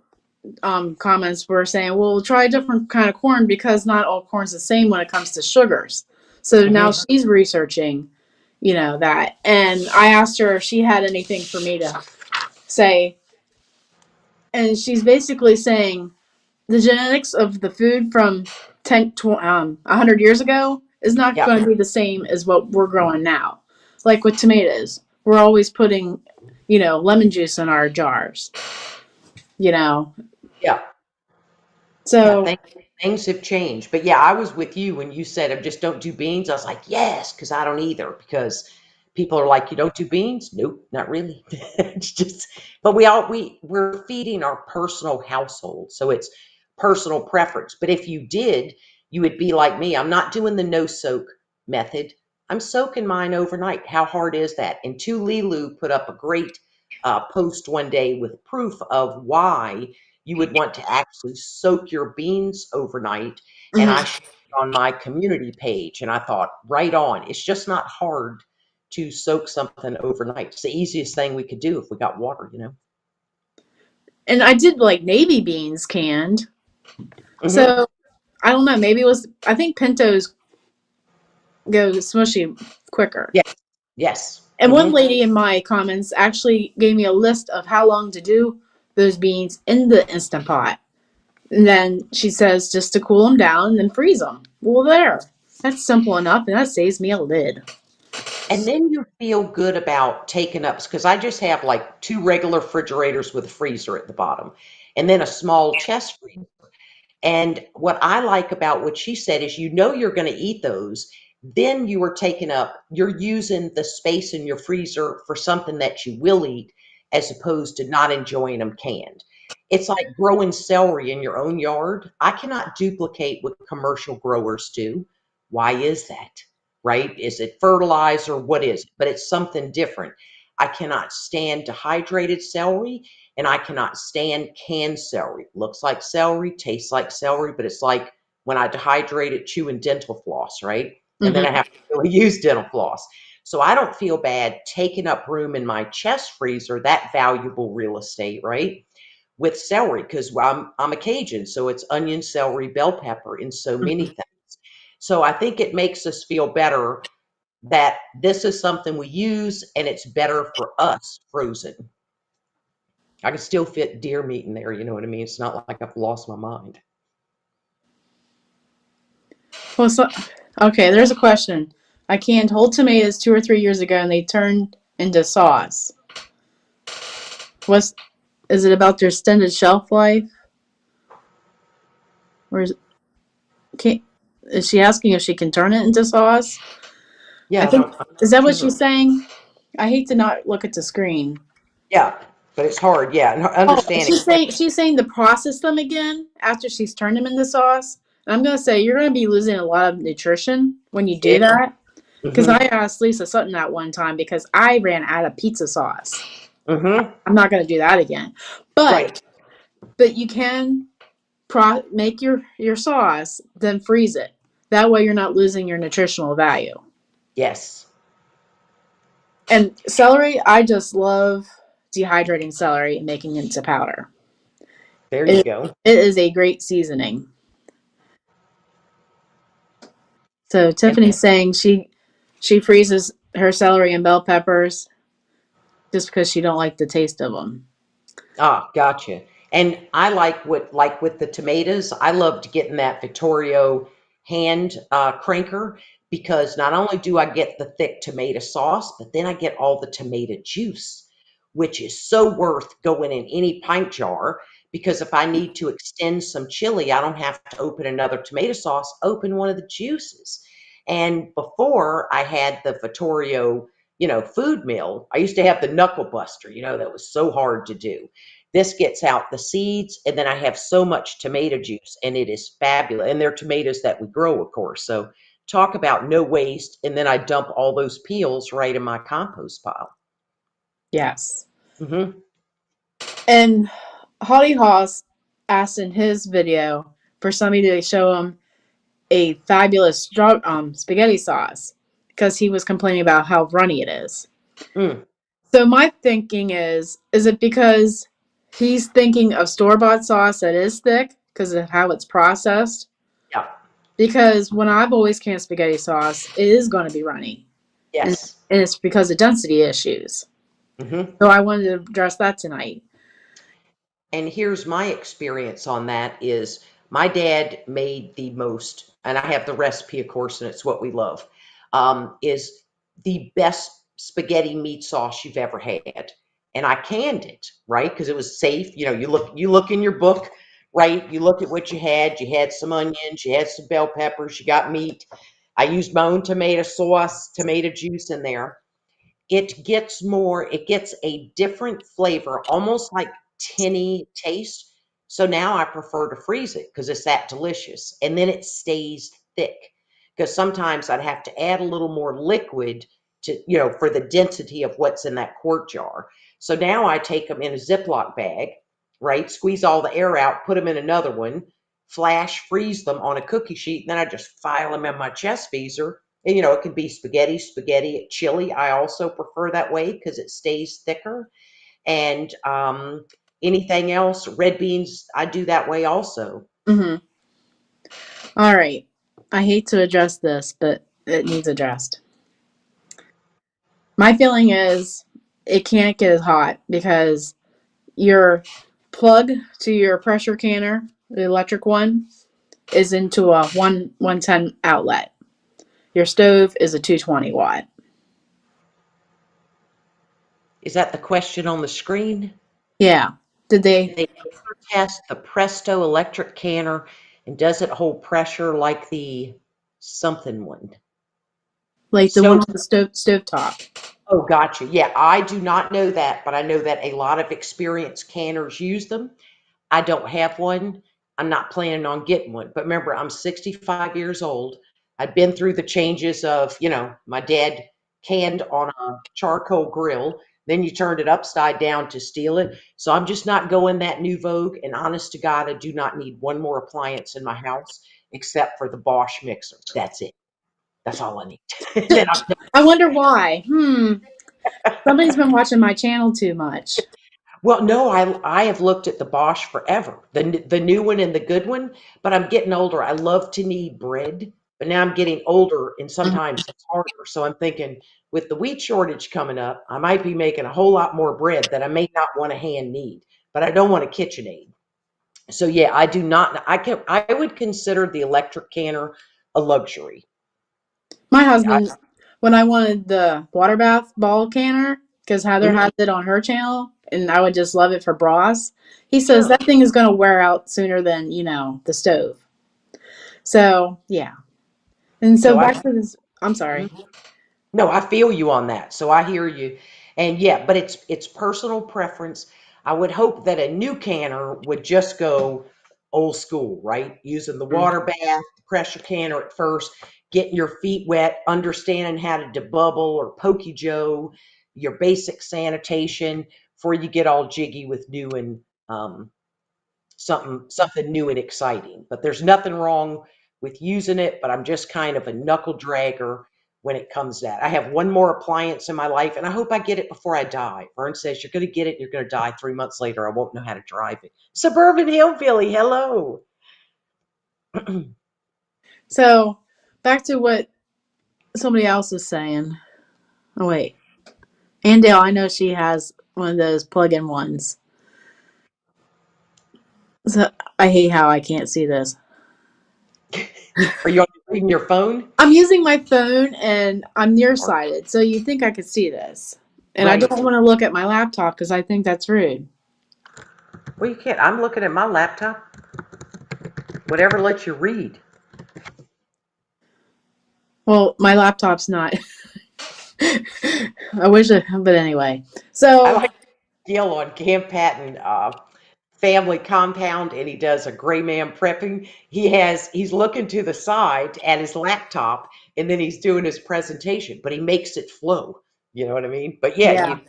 comments were saying, well, we'll try a different kind of corn because not all corn's the same when it comes to sugars. So now Hmm. she's researching, that. And I asked her if she had anything for me to say. And she's basically saying the genetics of the food from 100 years ago is not Yeah. going to be the same as what we're growing now. Like with tomatoes, we're always putting, lemon juice in our jars, you know. Yeah. Yeah. So, Things have changed. But yeah, I was with you when you said, I just don't do beans. I was like, yes, because I don't either. Because people are like, you don't do beans? Nope, not really. It's just, but we're feeding our personal household. So it's personal preference. But if you did, you would be like me. I'm not doing the no soak method. I'm soaking mine overnight. How hard is that? And Tu Lilu put up a great post one day with proof of why you would want to actually soak your beans overnight. And I mhm. shared it on my community page. And I thought, right on. It's just not hard to soak something overnight. It's the easiest thing we could do if we got water. And I did like navy beans canned. Hmm. So, I don't know. Maybe it was, I think pintos go smushy quicker. Yes. Yes. And one Hmm. lady in my comments actually gave me a list of how long to do those beans in the Instant Pot. And then she says just to cool them down and then freeze them. Well, there. That's simple enough, and that saves me a lid. And then you feel good about taking up, because I just have like two regular refrigerators with a freezer at the bottom and then a small chest freezer. And what I like about what she said is, you're going to eat those. Then you're using the space in your freezer for something that you will eat, as opposed to not enjoying them canned. It's like growing celery in your own yard. I cannot duplicate what commercial growers do. Why is that? Right? Is it fertilizer? What is it? But it's something different. I cannot stand dehydrated celery, and I cannot stand canned celery. Looks like celery, tastes like celery, but it's like when I dehydrate it, chewing dental floss, right? And then Mm-hmm. I have to really use dental floss. So I don't feel bad taking up room in my chest freezer, that valuable real estate, right? With celery, because I'm a Cajun, so it's onion, celery, bell pepper, and so many things. So I think it makes us feel better that this is something we use and it's better for us frozen. I can still fit deer meat in there, you know what I mean? It's not like I've lost my mind. Well, so, okay, there's a question. I canned whole tomatoes 2 or 3 years ago, and they turned into sauce. What's is it about their extended shelf life, or can, is she asking if she can turn it into sauce? I Yeah, think I'm is not that what she's sure. saying? I hate to not look at the screen. Yeah, but it's hard. Yeah, and Oh, understanding. she's saying to process them again after she's turned them into sauce. And I'm gonna say you're gonna be losing a lot of nutrition when you do It. that. Because I Mm-hmm. asked Lisa Sutton that one time because I ran out of pizza sauce. Mm-hmm. I'm not gonna do that again. Right. But you can make your sauce, then freeze it. That way you're not losing your nutritional value. Yes. And celery, I just love dehydrating celery and making it into powder. There you It, go. it is a great seasoning. So And Tiffany's saying she freezes her celery and bell peppers just because she don't like the taste of them. gotcha. And I like with the tomatoes, I loved getting that Vittorio hand cranker, because not only do I get the thick tomato sauce, but then I get all the tomato juice, which is so worth going in any pint jar, because if I need to extend some chili, I don't have to open another tomato sauce, open one of the juices. And before I had the Vittorio, food mill, I used to have the knuckle buster, that was so hard to do. This gets out the seeds, and then I have so much tomato juice, and it is fabulous. And they're tomatoes that we grow, of course. So talk about no waste. And then I dump all those peels right in my compost pile. Yes. Hmm. And Holly Haas asked in his video for somebody to show him a fabulous spaghetti sauce because he was complaining about how runny it is. Mm, So my thinking is it because he's thinking of store-bought sauce that is thick because of how it's processed? yeah. Because when I've always canned spaghetti sauce, it is going to be runny. And Yes. it's because of density issues. Hmm. So I wanted to address that tonight. And here's my experience on that is my dad made the most, and I have the recipe, of course, and it's what we love, is the best spaghetti meat sauce you've ever had. And I canned it, right? Because it was safe. You look in your book, right? You look at what you had. You had some onions, you had some bell peppers, you got meat. I used my own tomato sauce, tomato juice in there. It gets a different flavor, almost like tinny taste. So now I prefer to freeze it because it's that delicious. And then it stays thick. Because sometimes I'd have to add a little more liquid for the density of what's in that quart jar. So now I take them in a Ziploc bag, right? Squeeze all the air out, put them in another one, flash freeze them on a cookie sheet, and then I just file them in my chest freezer. And, it can be spaghetti, chili. I also prefer that way because it stays thicker. And anything else, red beans, I do that way also. Mm-hmm. All right. I hate to address this, but it needs addressed. My feeling is it can't get as hot because your plug to your pressure canner, the electric one, is into a 110 outlet. Your stove is a 220 watt. Is that the question on the screen? Yeah. Did Did they they ever test the Presto electric canner, and does it hold pressure like the something one? like the one So, on the stove top? oh, gotcha. Yeah, I do not know that, but I know that a lot of experienced canners use them. I don't have one. I'm not planning on getting one. But remember, I'm 65 years old. I've been through the changes of, my dad canned on a charcoal grill. Then you turned it upside down to steal it. So I'm just not going that new vogue. And honest to God, I do not need one more appliance in my house except for the Bosch mixer. That's it. That's all I need. Then I'm I wonder why. Somebody's been watching my channel too much. Well, no, I have looked at the Bosch forever, the new one and the good one, but I'm getting older. I love to knead bread, but now I'm getting older and Mhm. sometimes it's harder. So I'm thinking with the wheat shortage coming up, I might be making a whole lot more bread that I may not want to hand knead, but I don't want a KitchenAid. So yeah, I do not. I would consider the electric canner a luxury. My I, husband, when I wanted the water bath ball canner, because Heather mhm, has it on her channel, and I would just love it for bras, he says sure. that thing is going to wear out sooner than, the stove. So, yeah. And so So I. back to this. I'm sorry. No, I feel you on that. So I hear you. And yeah, but it's personal preference. I would hope that a new canner would just go old school, right? Using the Mm. water bath, pressure canner at first, getting your feet wet, understanding how to debubble or pokey Joe, your basic sanitation before you get all jiggy with new and something new and exciting. But there's nothing wrong with using it, but I'm just kind of a knuckle dragger when it comes to that. I have one more appliance in my life, and I hope I get it before I die. Vern says, you're going to get it, and you're going to die 3 months later. I won't know how to drive it. Suburban Hillbilly, hello. So, back to what somebody else is saying. Oh, wait. Andale, I know she has one of those plug in ones. So, I hate how I can't see this. Are you reading your phone? I'm using my phone and I'm nearsighted, so you'd think I could see this. And I Right. don't want to look at my laptop because I think that's rude. Well, you can't. I'm looking at my laptop. Whatever lets you read. Well, my laptop's not. I wish it, but anyway. I So, like Gil on Camp Patton family compound, and he does a gray man prepping. He's looking to the side at his laptop, and then he's doing his presentation, but he makes it flow. You know what I mean? But yeah, yeah.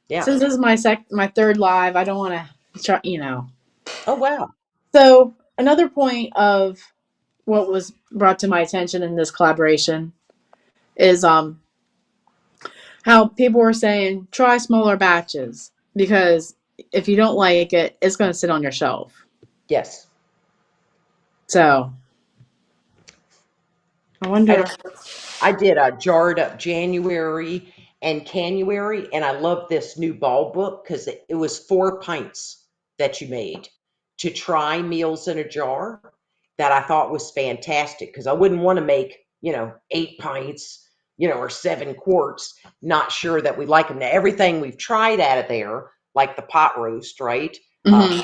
yeah. Since this is my third live, I don't want to try, you know. Oh wow. So, another point of what was brought to my attention in this collaboration is how people were saying try smaller batches because if you don't like it, it's going to sit on your shelf. Yes. So, I wonder. I did a jarred up January and Canuary, and I love this new ball book because it was 4 pints that you made to try meals in a jar that I thought was fantastic because I wouldn't want to make, 8 pints, or 7 quarts, not sure that we like them. Now, everything we've tried out of there, like the pot roast, right? Mm-hmm.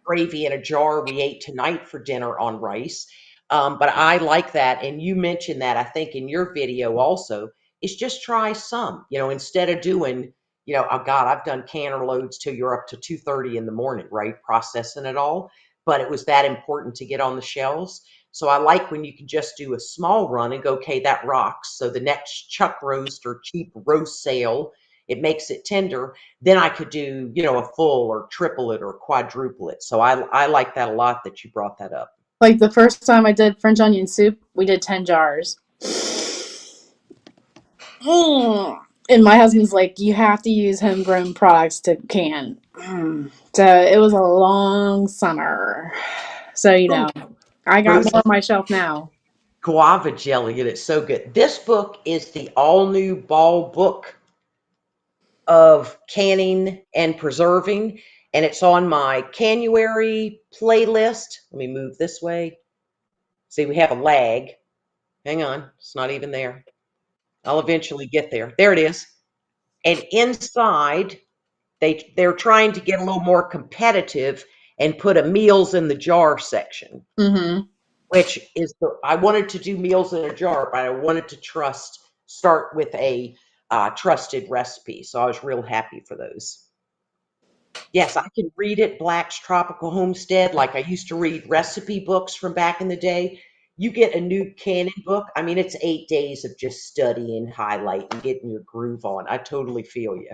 Gravy in a jar we ate tonight for dinner on rice. But I like that. And you mentioned that, I think, in your video also, is just try some, instead of doing, oh God, I've done canner loads till you're up to 2:30 in the morning, right? Processing it all. But it was that important to get on the shelves. So I like when you can just do a small run and go, okay, that rocks. So the next chuck roast or cheap roast sale, it makes it tender. Then I could do, a full or triple it or quadruple it. So I like that a lot that you brought that up. Like the first time I did French onion soup, we did 10 jars. And my husband's like, you have to use homegrown products to can. So it was a long summer. So, Ooh, I got more frozen on my shelf now. guava jelly, and it's so good. This book is the all new ball book of canning and preserving, and it's on my Canuary playlist. Let me move this way. See, we have a lag. Hang on, it's not even there. I'll eventually get there. There it is. And inside, they're trying to get a little more competitive and put a meals in the jar section, Mm-hmm. which is I wanted to do meals in a jar, but I wanted to start with a trusted recipe. So I was real happy for those. Yes, I can read it, Black's Tropical Homestead, like I used to read recipe books from back in the day. You get a new canon book. I mean, it's 8 days of just studying, highlighting, getting your groove on. I totally feel you.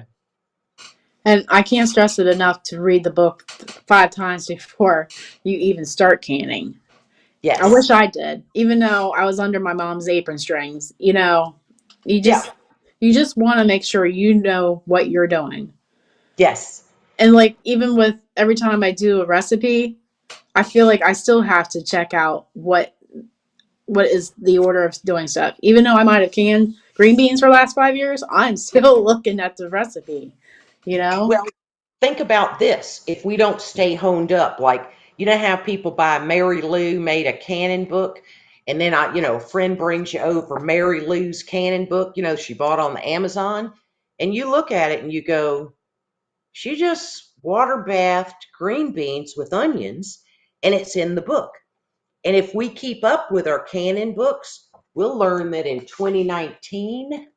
And I can't stress it enough to read the book 5 times before you even start canning. I wish Yes. I did, even though I was under my mom's apron strings. You Yeah. just want to make sure you know what you're doing. Yes. And like even with every time I do a recipe, I feel like I still have to check out what is the order of doing stuff. Even though I might have canned green beans for the last 5 years, I'm still looking at the recipe. You know? Well, think about this. If we don't stay honed up, like, how people buy Mary Lou made a canon book, and then a friend brings you over Mary Lou's canon book, she bought on the Amazon, and you look at it and you go, she just water bathed green beans with onions, and it's in the book. And if we keep up with our canon books, we'll learn that in 2019,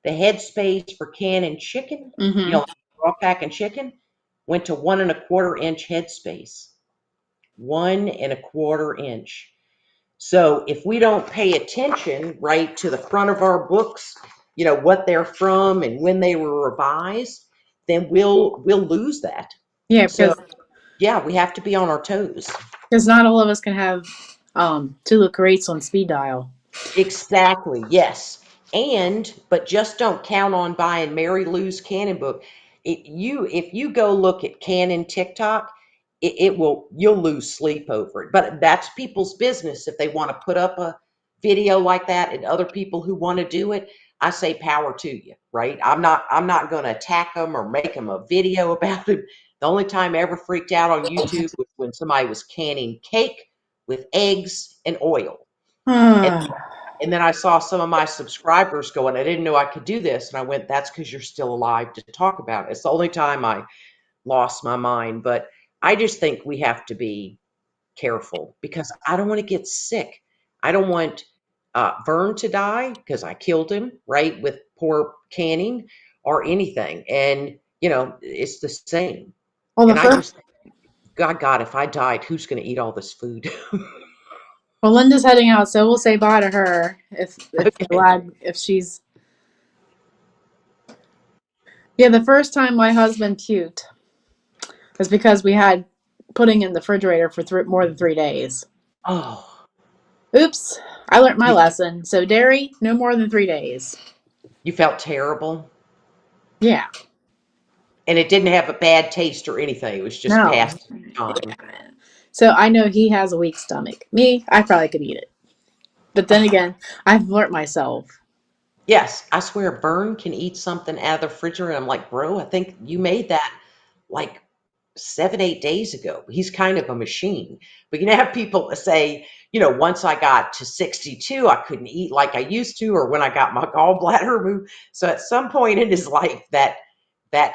the headspace for canning chicken, Mm-hmm. raw packing chicken, went to 1.25 inch headspace. 1.25 inch. So if we don't pay attention right to the front of our books, what they're from and when they were revised, then we'll lose that. Yeah, So yeah, we have to be on our toes. because not all of us can have Tula crates on speed dial. Exactly, yes. But just don't count on buying Mary Lou's Canon book. If you go look at Canon TikTok, you'll lose sleep over it. But that's people's business. If they want to put up a video like that and other people who want to do it, I say power to you, right? I'm not going to attack them or make them a video about it. The only time I ever freaked out on YouTube was when somebody was canning cake with eggs and oil. And And then I saw some of my subscribers going, I didn't know I could do this. And I went, that's because you're still alive to talk about it. It's the only time I lost my mind. But I just think we have to be careful because I don't want to get sick. I don't want Vern to die because I killed him, right, with poor canning or anything. And, it's the same. Well, the And I first, just, God, if I died, who's going to eat all this food? well, Linda's heading out, so we'll say bye to her if the Okay. lag if she's yeah. The first time my husband puked was because we had pudding in the refrigerator for more than 3 days. Oh, Oops, I learned my you, lesson. So dairy, no more than 3 days. you felt terrible. Yeah, And it didn't have a bad taste or anything. It was just no. past time. So I know he has a weak stomach. Me, I probably could eat it. But then Oh, again, I've learned myself. yes, I swear Vern can eat something out of the refrigerator. I'm like, bro, I think you made that like 7, 8 days ago. He's kind of a machine. But have people that say, once I got to 62, I couldn't eat like I used to, or when I got my gallbladder removed. So at some point in his life, that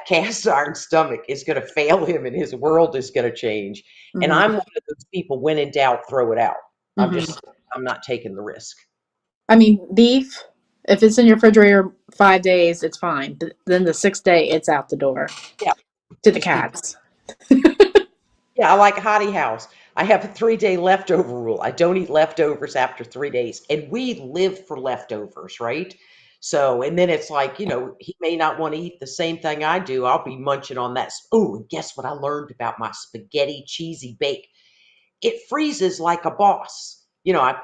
cast iron stomach is going to fail him and his world is going to change. And Hmm. I'm one of those people, when in doubt, throw it out. Hmm. I'm not taking the risk. I mean, beef, if it's in your refrigerator 5 days, it's fine. But then the 6th day, it's out the door Yeah, to the just be cats. Yeah, I like Hottie House. I have a 3-day leftover rule. I don't eat leftovers after 3 days. And we live for leftovers, right? So, and then it's like, he may not want to eat the same thing I do. I'll be munching on that. Oh, and guess what I learned about my spaghetti cheesy bake? It freezes like a boss. I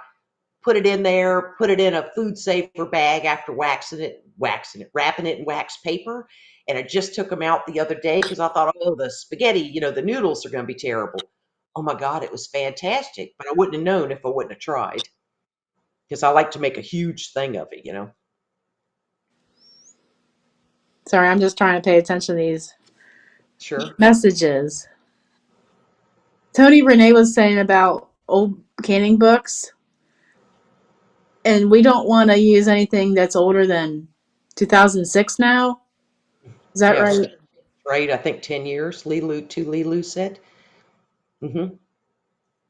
put it in there, put it in a food safer bag after waxing it, wrapping it in wax paper. And I just took them out the other day because I thought, oh, the spaghetti, the noodles are going to be terrible. Oh my God, it was fantastic. But I wouldn't have known if I wouldn't have tried because I like to make a huge thing of it. Sorry, I'm just trying to pay attention to these Sure. messages. Tony Renee was saying about old canning books, and we don't want to use anything that's older than 2006 now. Is that Yes. right? Right. I think 10 years, Lilu said. Hmm.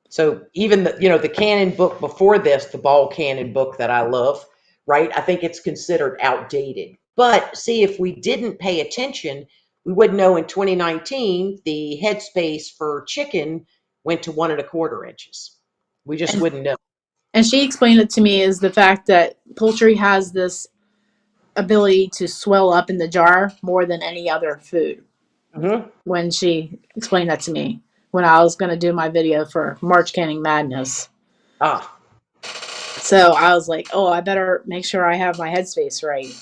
So even the canon book before this, the ball canon book that I love, right? I think it's considered outdated. But see, if we didn't pay attention, we wouldn't know in 2019 the headspace for chicken went to 1¼ inches. We just And wouldn't know. and she explained it to me is the fact that poultry has this ability to swell up in the jar more than any other food. Hmm. When she explained that to me when I was going to do my video for March Canning Madness. Ah, So I was like, oh, I better make sure I have my headspace right.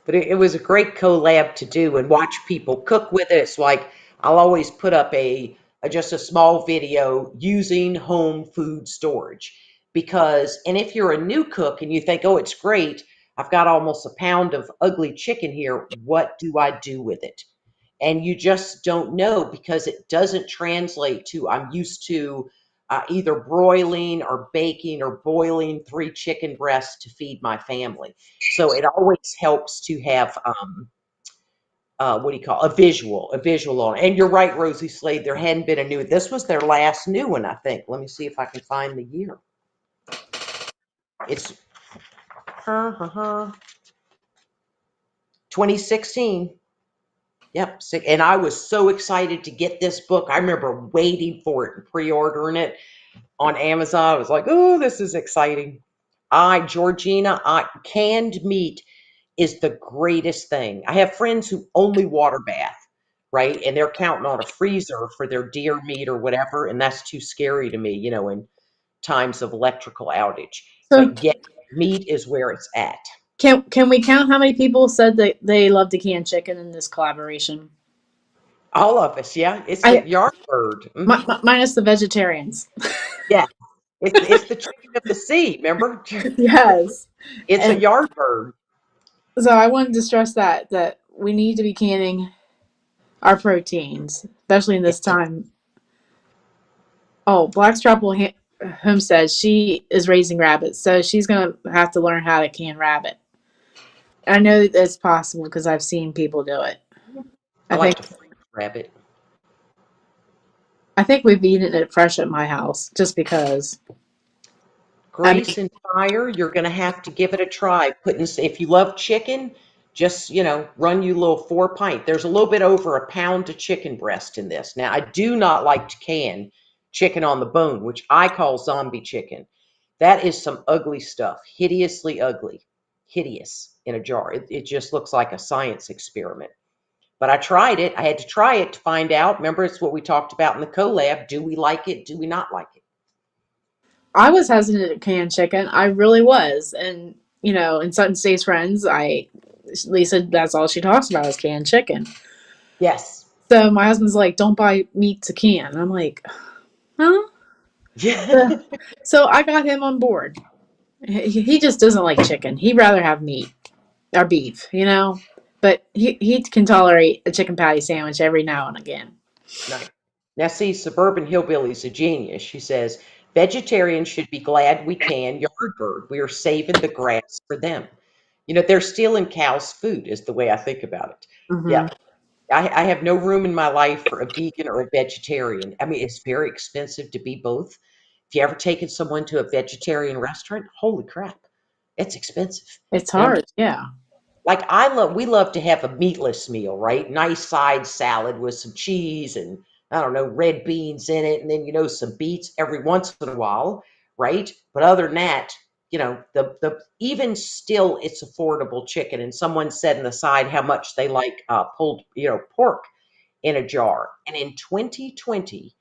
but it was a great collab to do and watch people cook with it. It's like I'll always put up just a small video using home food storage because, and if you're a new cook and you think, oh, it's great, I've got almost a pound of ugly chicken here. What do I do with it? And you just don't know because it doesn't translate to I'm used to either broiling or baking or boiling 3 chicken breasts to feed my family. So it always helps to have what do you call a visual on it. And you're right, Rosie Slade. There hadn't been a new. This was their last new one, I think. Let me see if I can find the year. It's 2016. Yep. And I was so excited to get this book. I remember waiting for it and pre-ordering it on Amazon. I was like, oh, this is exciting. Georgina, canned meat is the greatest thing. I have friends who only water bath, right? And they're counting on a freezer for their deer meat or whatever. And that's too scary to me, in times of electrical outage. So But yet, meat is where it's at. can we count how many people said that they love to can chicken in this collaboration? All of us, yeah. It's the I yard bird. minus the vegetarians. Yeah. It's the chicken of the sea, remember? Yes. It's a And yard bird. so I wanted to stress that we need to be canning our proteins, especially in Yeah. this time. Oh, blackstrap will homestead, she is raising rabbits, so she's gonna have to learn how to can rabbit. I know that it's possible because I've seen people do it. I I like think to freeze rabbit. I think we've eaten it fresh at my house just because. I mean, Grace and fire, you're going to have to give it a try. If you love chicken, just, run you a little 4 pint. There's a little bit over a pound of chicken breast in this. Now, I do not like to can chicken on the bone, which I call zombie chicken. That is some ugly stuff, hideously ugly, hideous in a jar. It just looks like a science experiment. But I tried it. I had to try it to find out. Remember, it's what we talked about in the collab. Do we like it? Do we not like it? I was hesitant to can chicken. I really was, and in Sutton State's friends, Lisa, that's all she talks about is canned chicken. Yes. So my husband's like, "Don't buy meat to can." And I'm like, "Huh?" Yeah. So I got him on board. He just doesn't like chicken. He'd rather have meat or beef. But he can tolerate a chicken patty sandwich every now and again. Nice. Now, see, Suburban Hillbilly's a genius. She says, vegetarians should be glad we can Yardbird. We are saving the grass for them. They're stealing cows' food, is the way I think about it. Yeah. Hmm. I have no room in my life for a vegan or a vegetarian. I mean, it's very expensive to be both. If you ever taken someone to a vegetarian restaurant, holy crap, it's expensive. It's You know, hard, yeah. like we love to have a meatless meal, right? Nice side salad with some cheese and I don't know, red beans in it, and then some beets every once in a while, right? But other than that, the even still it's affordable chicken. And someone said in the side how much they like pulled pork in a jar. And in 2020,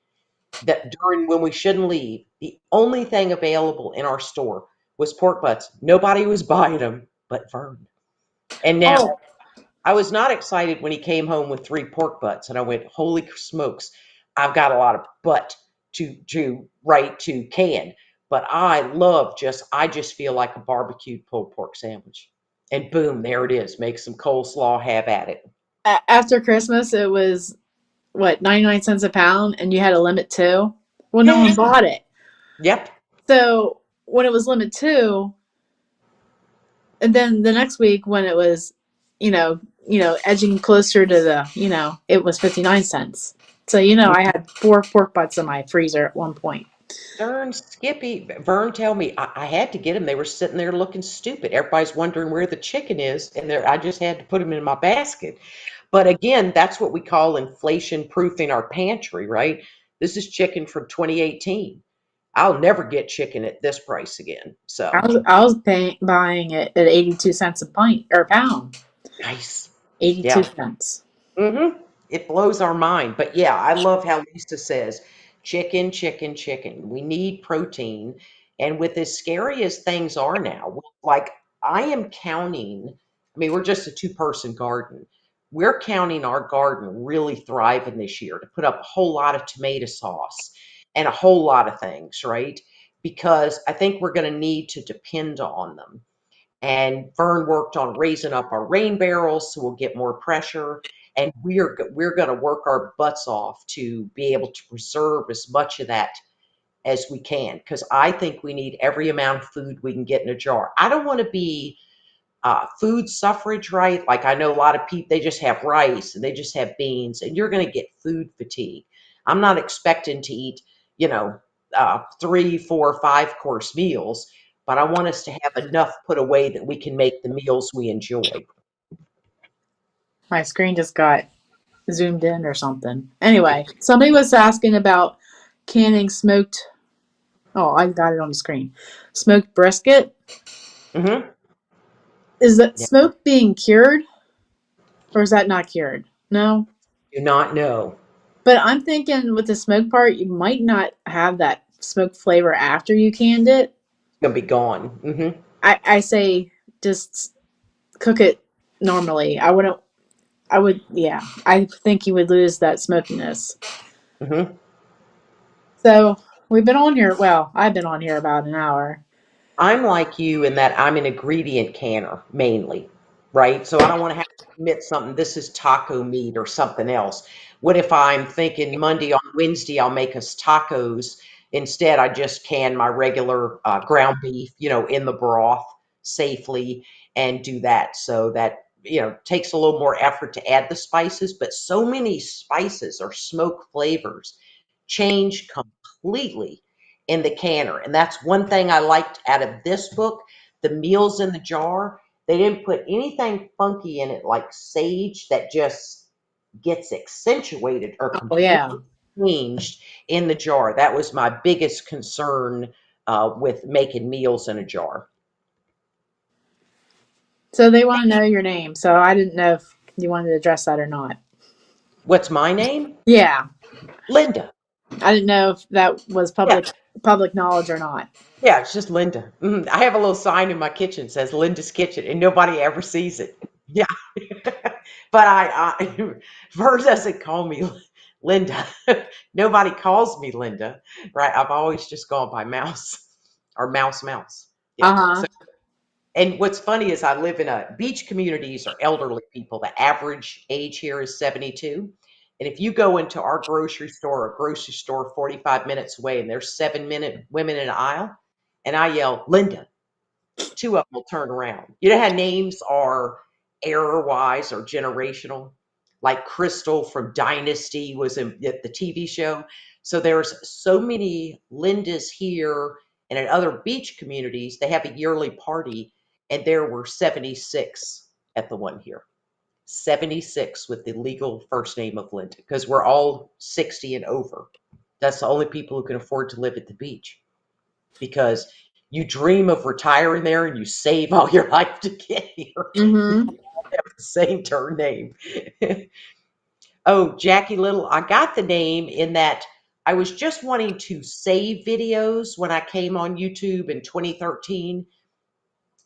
that during when we shouldn't leave, the only thing available in our store was pork butts. Nobody was buying them but Vern. And now Oh, I was not excited when he came home with 3 pork butts, and I went, "Holy smokes! I've got a lot of butt to can." But I just feel like a barbecued pulled pork sandwich. And boom, there it is. Make some coleslaw, have at it. after Christmas, it was what 99 cents a pound, and you had a limit too. Well, no one Yeah. bought it. Yep. So when it was limit two, and then the next week when it was, edging closer to it was 59 cents. So I had 4 pork butts in my freezer at one point. Darn Skippy. Vern tell me I had to get them. They were sitting there looking stupid. Everybody's wondering where the chicken is, and I just had to put them in my basket. But again, that's what we call inflation proofing our pantry, right? This is chicken from 2018. I'll never get chicken at this price again. I So was I was buying it at 82 cents a pint or a pound. nice. Eighty two Yeah. cents. It blows our mind. But yeah, I love how Lisa says chicken, chicken, chicken. We need protein. And with as scary as things are now, like I am counting, I mean, we're just a two-person garden. We're counting our garden really thriving this year to put up a whole lot of tomato sauce and a whole lot of things, right? Because I think we're going to need to depend on them. And Vern worked on raising up our rain barrels so we'll get more pressure. And we're going to work our butts off to be able to preserve as much of that as we can because I think we need every amount of food we can get in a jar. I don't want to be food suffrage, right? Like I know a lot of people they just have rice and they just have beans, and you're going to get food fatigue. I'm not expecting to eat, you know, 3, 4, 5 course meals, but I want us to have enough put away that we can make the meals we enjoy. My screen just got zoomed in or something. Anyway, somebody was asking about canning smoked. Oh, I got it on the screen. Smoked brisket. Hmm. Is that Yeah, smoke being cured or is that not cured? No. do not know. But I'm thinking with the smoke part, you might not have that smoke flavor after you canned it. It's gonna be gone. I say just cook it normally. Yeah. I think you would lose that smokiness. Hmm. So we've been on here. Well, I've been on here about an hour. I'm like you in that I'm an ingredient canner mainly, right? So I don't want to have to commit something. This is taco meat or something else. What if I'm thinking Monday on Wednesday I'll make us tacos, Instead, I just can my regular ground beef, in the broth safely and do that. So that, takes a little more effort to add the spices, but so many spices or smoke flavors change completely in the canner. And that's one thing I liked out of this book, the meals in the jar. They didn't put anything funky in it like sage that just gets accentuated or Oh yeah. completely changed in the jar. That was my biggest concern with making meals in a jar. So they want to know your name. So I didn't know if you wanted to address that or not. What's my name? Yeah. Linda. I didn't know if that was Yeah, public knowledge or not. yeah, it's just Linda. I have a little sign in my kitchen that says Linda's Kitchen, and nobody ever sees it. Yeah, but Ver doesn't call me Linda. Nobody calls me Linda, right? I've always just gone by Mouse or Mouse. Yeah. Uh-huh. So, and what's funny is I live in a beach communities are elderly people. The average age here is 72. And if you go into our grocery store, a grocery store 45 minutes away, and there's 7 minute women in an aisle, and I yell, Linda, two of them will turn around. You know how names are error wise or generational? Like Crystal from Dynasty was in the TV show. So there's so many Lindas here and in other beach communities, they have a yearly party, and there were 76 at the one here. 76 with the legal first name of Linda because we're all 60 and over. That's the only people who can afford to live at the beach because you dream of retiring there and you save all your life to get here. You Mm-hmm. have the same turn name. Oh, Jackie Little, I got the name in that I was just wanting to save videos when I came on YouTube in 2013.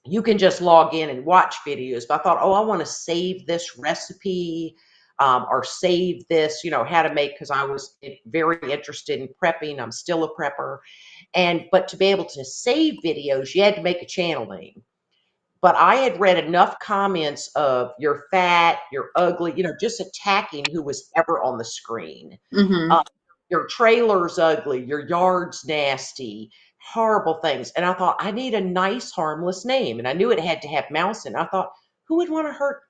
You can just log in and watch videos, but I thought, oh, I want to save this recipe or save this, how to make, because I was very interested in prepping. I'm still a prepper. But to be able to save videos, you had to make a channel name. But I had read enough comments of you're fat, you're ugly, just attacking who was ever on the screen. Mm-hmm. Uh, your trailer's ugly, your yard's nasty, horrible things. And I thought, I need a nice, harmless name. And I knew it had to have mouse in it. I thought, who would want to hurt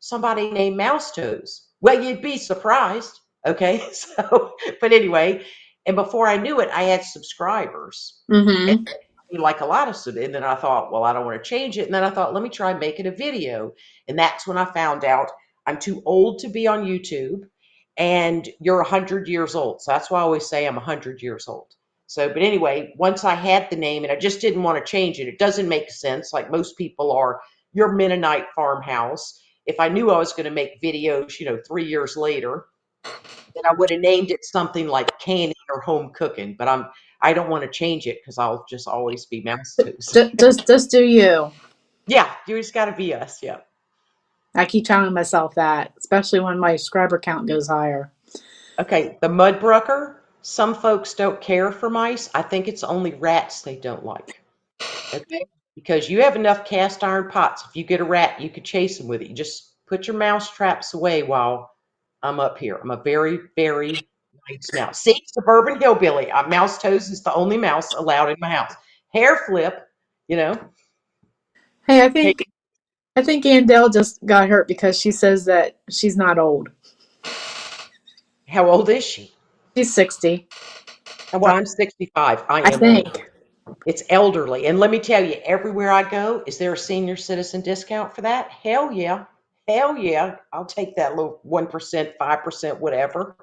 somebody named Mouse Toes? Well, you'd be surprised. Okay. So, but anyway, and before I knew it, I had subscribers. And Mm-hmm. like a lot of stuff. And then I thought, well, I don't want to change it. And then I thought, let me try making a video. And that's when I found out I'm too old to be on YouTube and you're 100 years old. So that's why I always say I'm 100 years old. So, but anyway, once I had the name and I just didn't want to change it, it doesn't make sense. Like most people are, your Mennonite farmhouse. If I knew I was going to make videos, 3 years later, then I would have named it something like canning or home cooking. But I don't want to change it because I'll just always be mouse toes. Just do you. Yeah, you just got to be us. Yeah. I keep telling myself that, especially when my subscriber count goes higher. Okay, the mudbrucker. Some folks don't care for mice. I think it's only rats they don't like. Okay, because you have enough cast iron pots. If you get a rat, you could chase them with it. You just put your mouse traps away while I'm up here. I'm a very, very nice mouse. See, suburban hillbilly. Mouse toes is the only mouse allowed in my house. Hair flip, you know. Hey, I Hey, think I think Andell just got hurt because she says that she's not old. how old is she? She's 60. Well, I'm 65. I I am old. think. It's elderly. And let me tell you, everywhere I go, is there a senior citizen discount for that? Hell yeah. Hell yeah. I'll take that little 1%, 5%, whatever.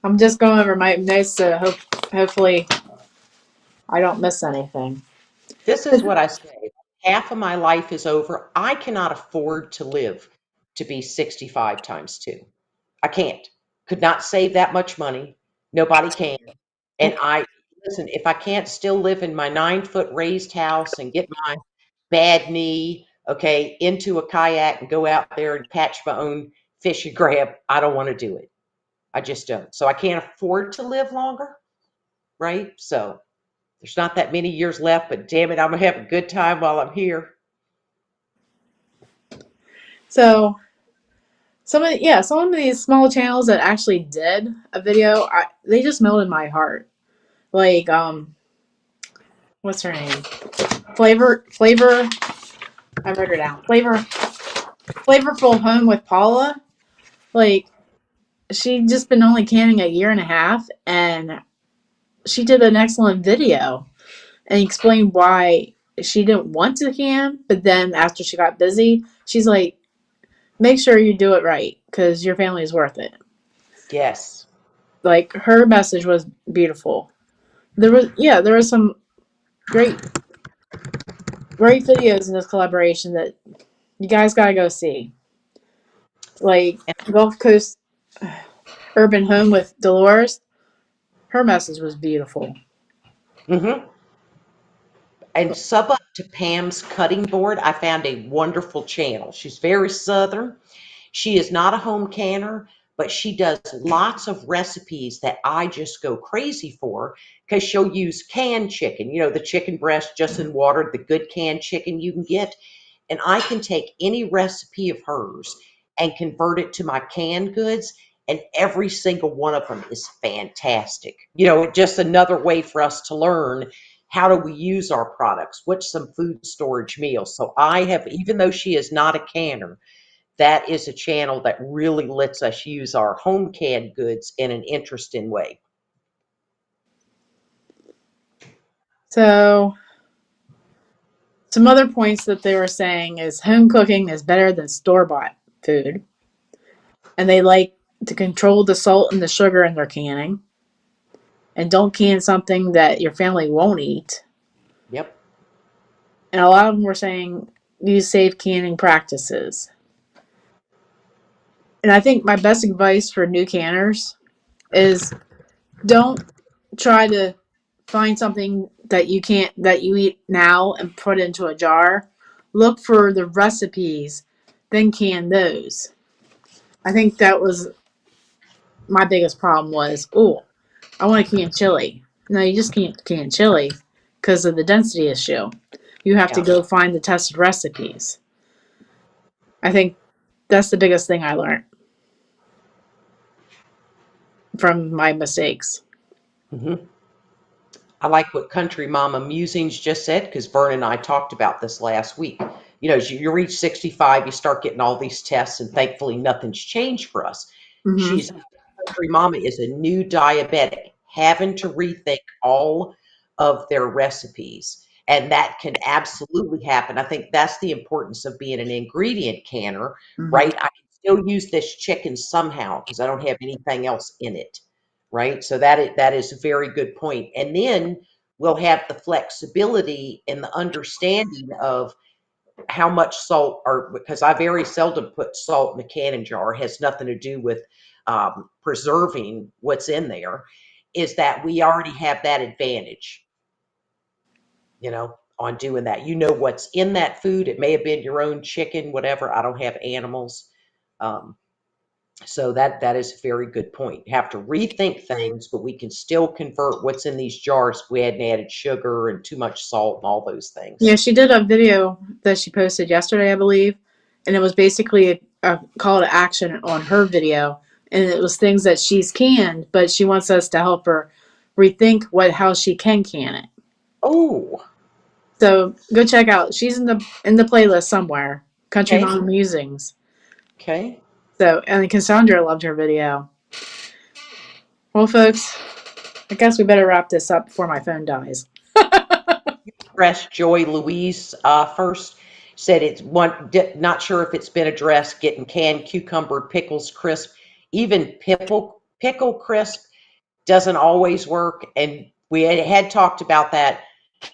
I'm just going over my notes to hopefully I don't miss anything. This is what I say. Half of my life is over. I cannot afford to live to be 65 times two. I can't. Could not save that much money. Nobody can. And listen, if I can't still live in my 9 foot raised house and get my bad knee, okay, into a kayak and go out there and catch my own fish and grab, I don't want to do it. I just don't. So I can't afford to live longer, right? So there's not that many years left, but damn it, I'm gonna have a good time while I'm here. So some of these small channels that actually did a video, they just melted my heart. Like, what's her name? Flavor. I wrote her down. Flavorful Home with Paula. Like, she just been only canning a year and a half, and she did an excellent video and explained why she didn't want to can, but then after she got busy, she's like, make sure you do it right because your family is worth it. Yes. Like, her message was beautiful. There was some great great videos in this collaboration that you guys gotta go see. Like Gulf Coast Urban Home with Dolores, her message was beautiful. Hmm. And sub up to Pam's Cutting Board, I found a wonderful channel. She's very southern. She is not a home canner, but she does lots of recipes that I just go crazy for because she'll use canned chicken, the chicken breast just in water, the good canned chicken you can get. And I can take any recipe of hers and convert it to my canned goods, and every single one of them is fantastic. Just another way for us to learn how do we use our products, what's some food storage meals. So I have, even though she is not a canner, that is a channel that really lets us use our home canned goods in an interesting way. So, some other points that they were saying is home cooking is better than store bought food, and they like to control the salt and the sugar in their canning, and don't can something that your family won't eat. Yep. And a lot of them were saying use safe canning practices. And I think my best advice for new canners is don't try to find something that you eat now and put into a jar. Look for the recipes, then can those. I think that was my biggest problem was, oh, I want to can chili. No, you just can't can chili because of the density issue. You have to Yeah. go find the tested recipes. I think that's the biggest thing I learned from my mistakes. Hmm. I like what Country Mama Musings just said because Vern and I talked about this last week. As you reach 65, you start getting all these tests, and thankfully nothing's changed for us. Mm-hmm. She's Country Mama is a new diabetic, having to rethink all of their recipes. And that can absolutely happen. I think that's the importance of being an ingredient canner, Mm-hmm. right? I can still use this chicken somehow because I don't have anything else in it, right? So that is a very good point. And then we'll have the flexibility and the understanding of how much salt, or because I very seldom put salt in a canning jar, it has nothing to do with preserving what's in there, is that we already have that advantage, on doing that. You know what's in that food. It may have been your own chicken, whatever. I don't have animals. Um, so that is a very good point. You have to rethink things, but we can still convert what's in these jars if we hadn't added sugar and too much salt and all those Yeah, things. she did a video that she posted yesterday, I believe, and it was basically a call to action on her video, and it was things that she's canned, but she wants us to help her rethink how she can it. Oh, So go check out. She's in the playlist somewhere. Country okay, Mom Musings. okay. So and Cassandra loved her video. Well, folks, I guess we better wrap this up before my phone dies. Address Joy Louise first. Said it's one, not sure if it's been addressed, getting canned cucumber pickles crisp. Even pickle crisp doesn't always work. And we had talked about that.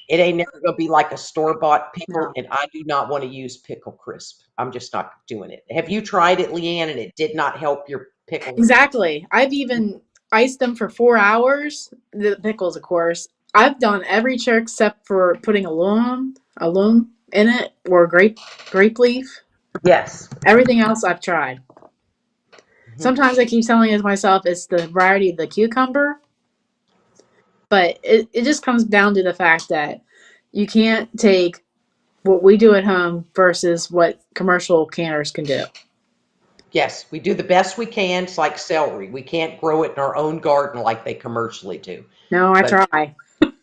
It ain't never going to be like a store-bought pickle, No. and I do not want to use pickle crisp. I'm just not doing it. Have you tried it, Leanne, and it did not help your pickles? Exactly. I've even iced them for 4 hours. The pickles, of course. I've done every trick except for putting alum in it, or grape leaf. Yes. Everything else I've tried. Mhm. Sometimes I keep telling myself it's the variety of the cucumber, but it just comes down to the fact that you can't take what we do at home versus what commercial canners can do. Yes, we do the best we can. It's like celery. We can't grow it in our own garden like they commercially do. No, I But try.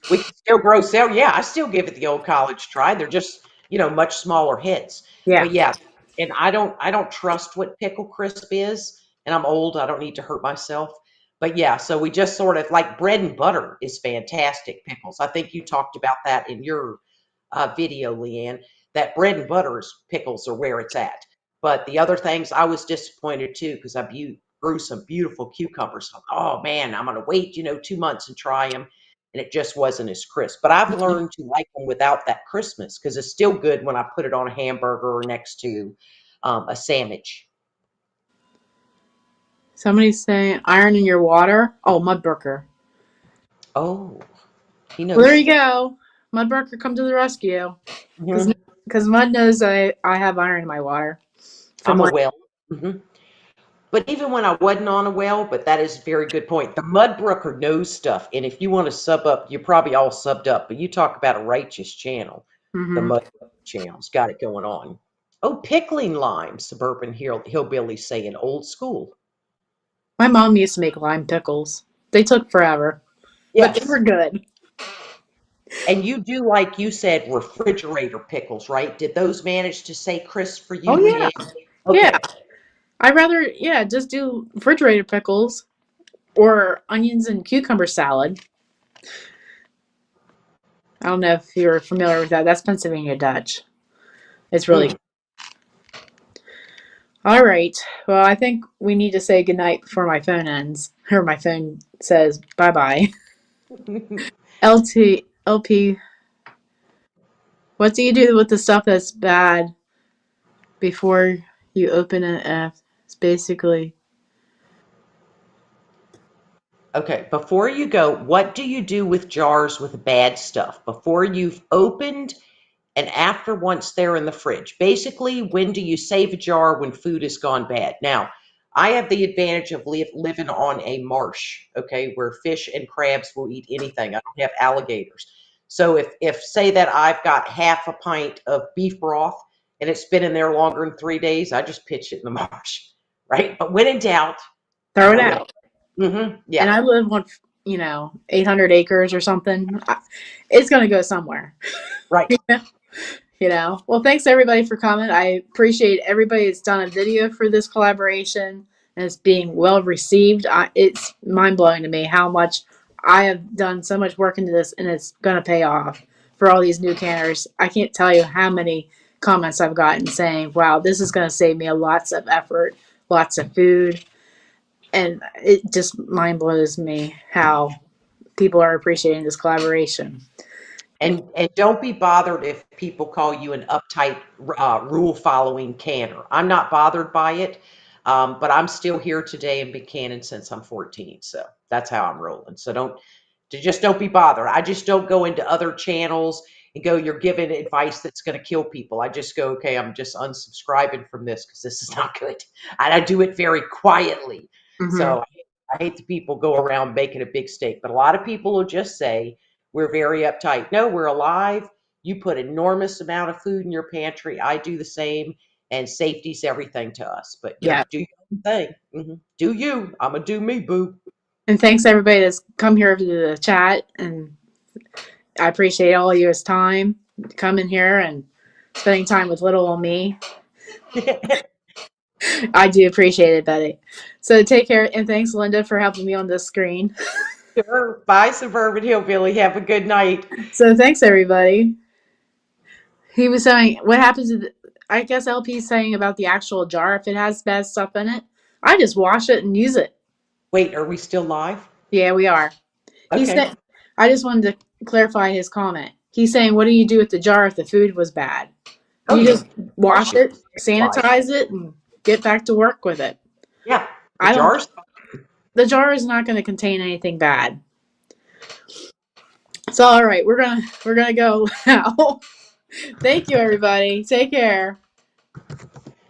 we can still grow celery. Yeah, I still give it the old college try. They're just, much smaller hits. Yeah. But yeah, and I don't trust what pickle crisp is, and I'm old. I don't need to hurt myself. But yeah, so we just sort of like bread and butter is fantastic pickles. I think you talked about that in your video, Leanne, that bread and butters pickles are where it's at. But the other things, I was disappointed too because grew some beautiful cucumbers. So, oh man, I'm gonna wait, 2 months and try them, and it just wasn't as crisp. But I've learned to like them without that crispness because it's still good when I put it on a hamburger or next to a sandwich. Somebody's saying iron in your water. Oh, Mudbroker. Oh, he Well, there knows. you go. Mudbroker, come to the rescue. Mhm. Because Mud knows I have iron in my water. From I'm a when? well. Hmm. But even when I wasn't on a well, but that is a very good point. The Mudbrooker knows stuff, and if you want to sub up, you're probably all subbed up. But you talk about a righteous channel, the Mm-hmm. Mudbrooker channel's got it going on. Oh, pickling lime, suburban hillbilly saying old school. My mom used to make lime pickles. They took forever, but they Yes, were good. and you do like you said refrigerator pickles, right? Did those manage to stay crisp for Oh you, yeah, Leanne? yeah. Okay. I'd rather just do refrigerated pickles or onions and cucumber salad. I don't know if you're familiar with that. That's Pennsylvania Dutch. It's really Mm. good. All right. Well, I think we need to say goodnight before my phone ends, or my phone says bye bye. LP. What do you do with the stuff that's bad before you open it? It's basically. Okay, before you go, what do you do with jars with bad stuff before you've opened and after once they're in the fridge? Basically, when do you save a jar when food has gone bad? Now, I have the advantage of living on a marsh, okay, where fish and crabs will eat anything. I don't have alligators. So if say that I've got half a pint of beef broth and it's been in there longer than 3 days, I just pitch it in the marsh, right? But when in doubt, Throw it throw it out. out. Yeah, And I live on, 800 acres or something. It's going to go somewhere. right. Well, thanks everybody for coming. I appreciate everybody that's done a video for this collaboration and it's being well received. It's mind blowing to me how much I have done so much work into this and it's going to pay off for all these new canners. I can't tell you how many comments I've gotten saying, wow, this is going to save me lots of effort, lots of food. And it just mind blows me how people are appreciating this collaboration. And And don't be bothered if people call you an uptight, rule following canner. I'm not bothered by it, but I'm still here today and been canning since I'm 14. So that's how I'm rolling. So just don't be bothered. I just don't go into other channels and go, you're giving advice that's going to kill people. I just go, okay, I'm just unsubscribing from this because this is not good. And I do it very quietly. mhm. So I hate the people go around making a big stake, but a lot of people will just say, we're very uptight. No, we're alive. You put enormous amount of food in your pantry. I do the same, and safety's everything to us. But Yeah. do your own thing. Do you? I'm gonna do me, boo. And thanks everybody that's come here to the chat. And I appreciate all of yours time coming here and spending time with little old me. I do appreciate it, Betty. So take care and thanks, Linda, for helping me on this screen. Sure. Bye, Suburban Hillbilly. Have a good night. So thanks everybody. He was saying what happens to I guess LP's saying about the actual jar if it has bad stuff in it. I just wash it and use it. Wait, are we still live? Yeah, we are. He Okay. said I just wanted to clarify his comment. He's saying what do you do with the jar if the food was bad? Oh, You you just wash wash it. it, sanitize it, and get back to work with it. Yeah, the I don't. jars. The jar is not going to contain anything bad. So all right, we're gonna go now. Thank you, everybody. Take care.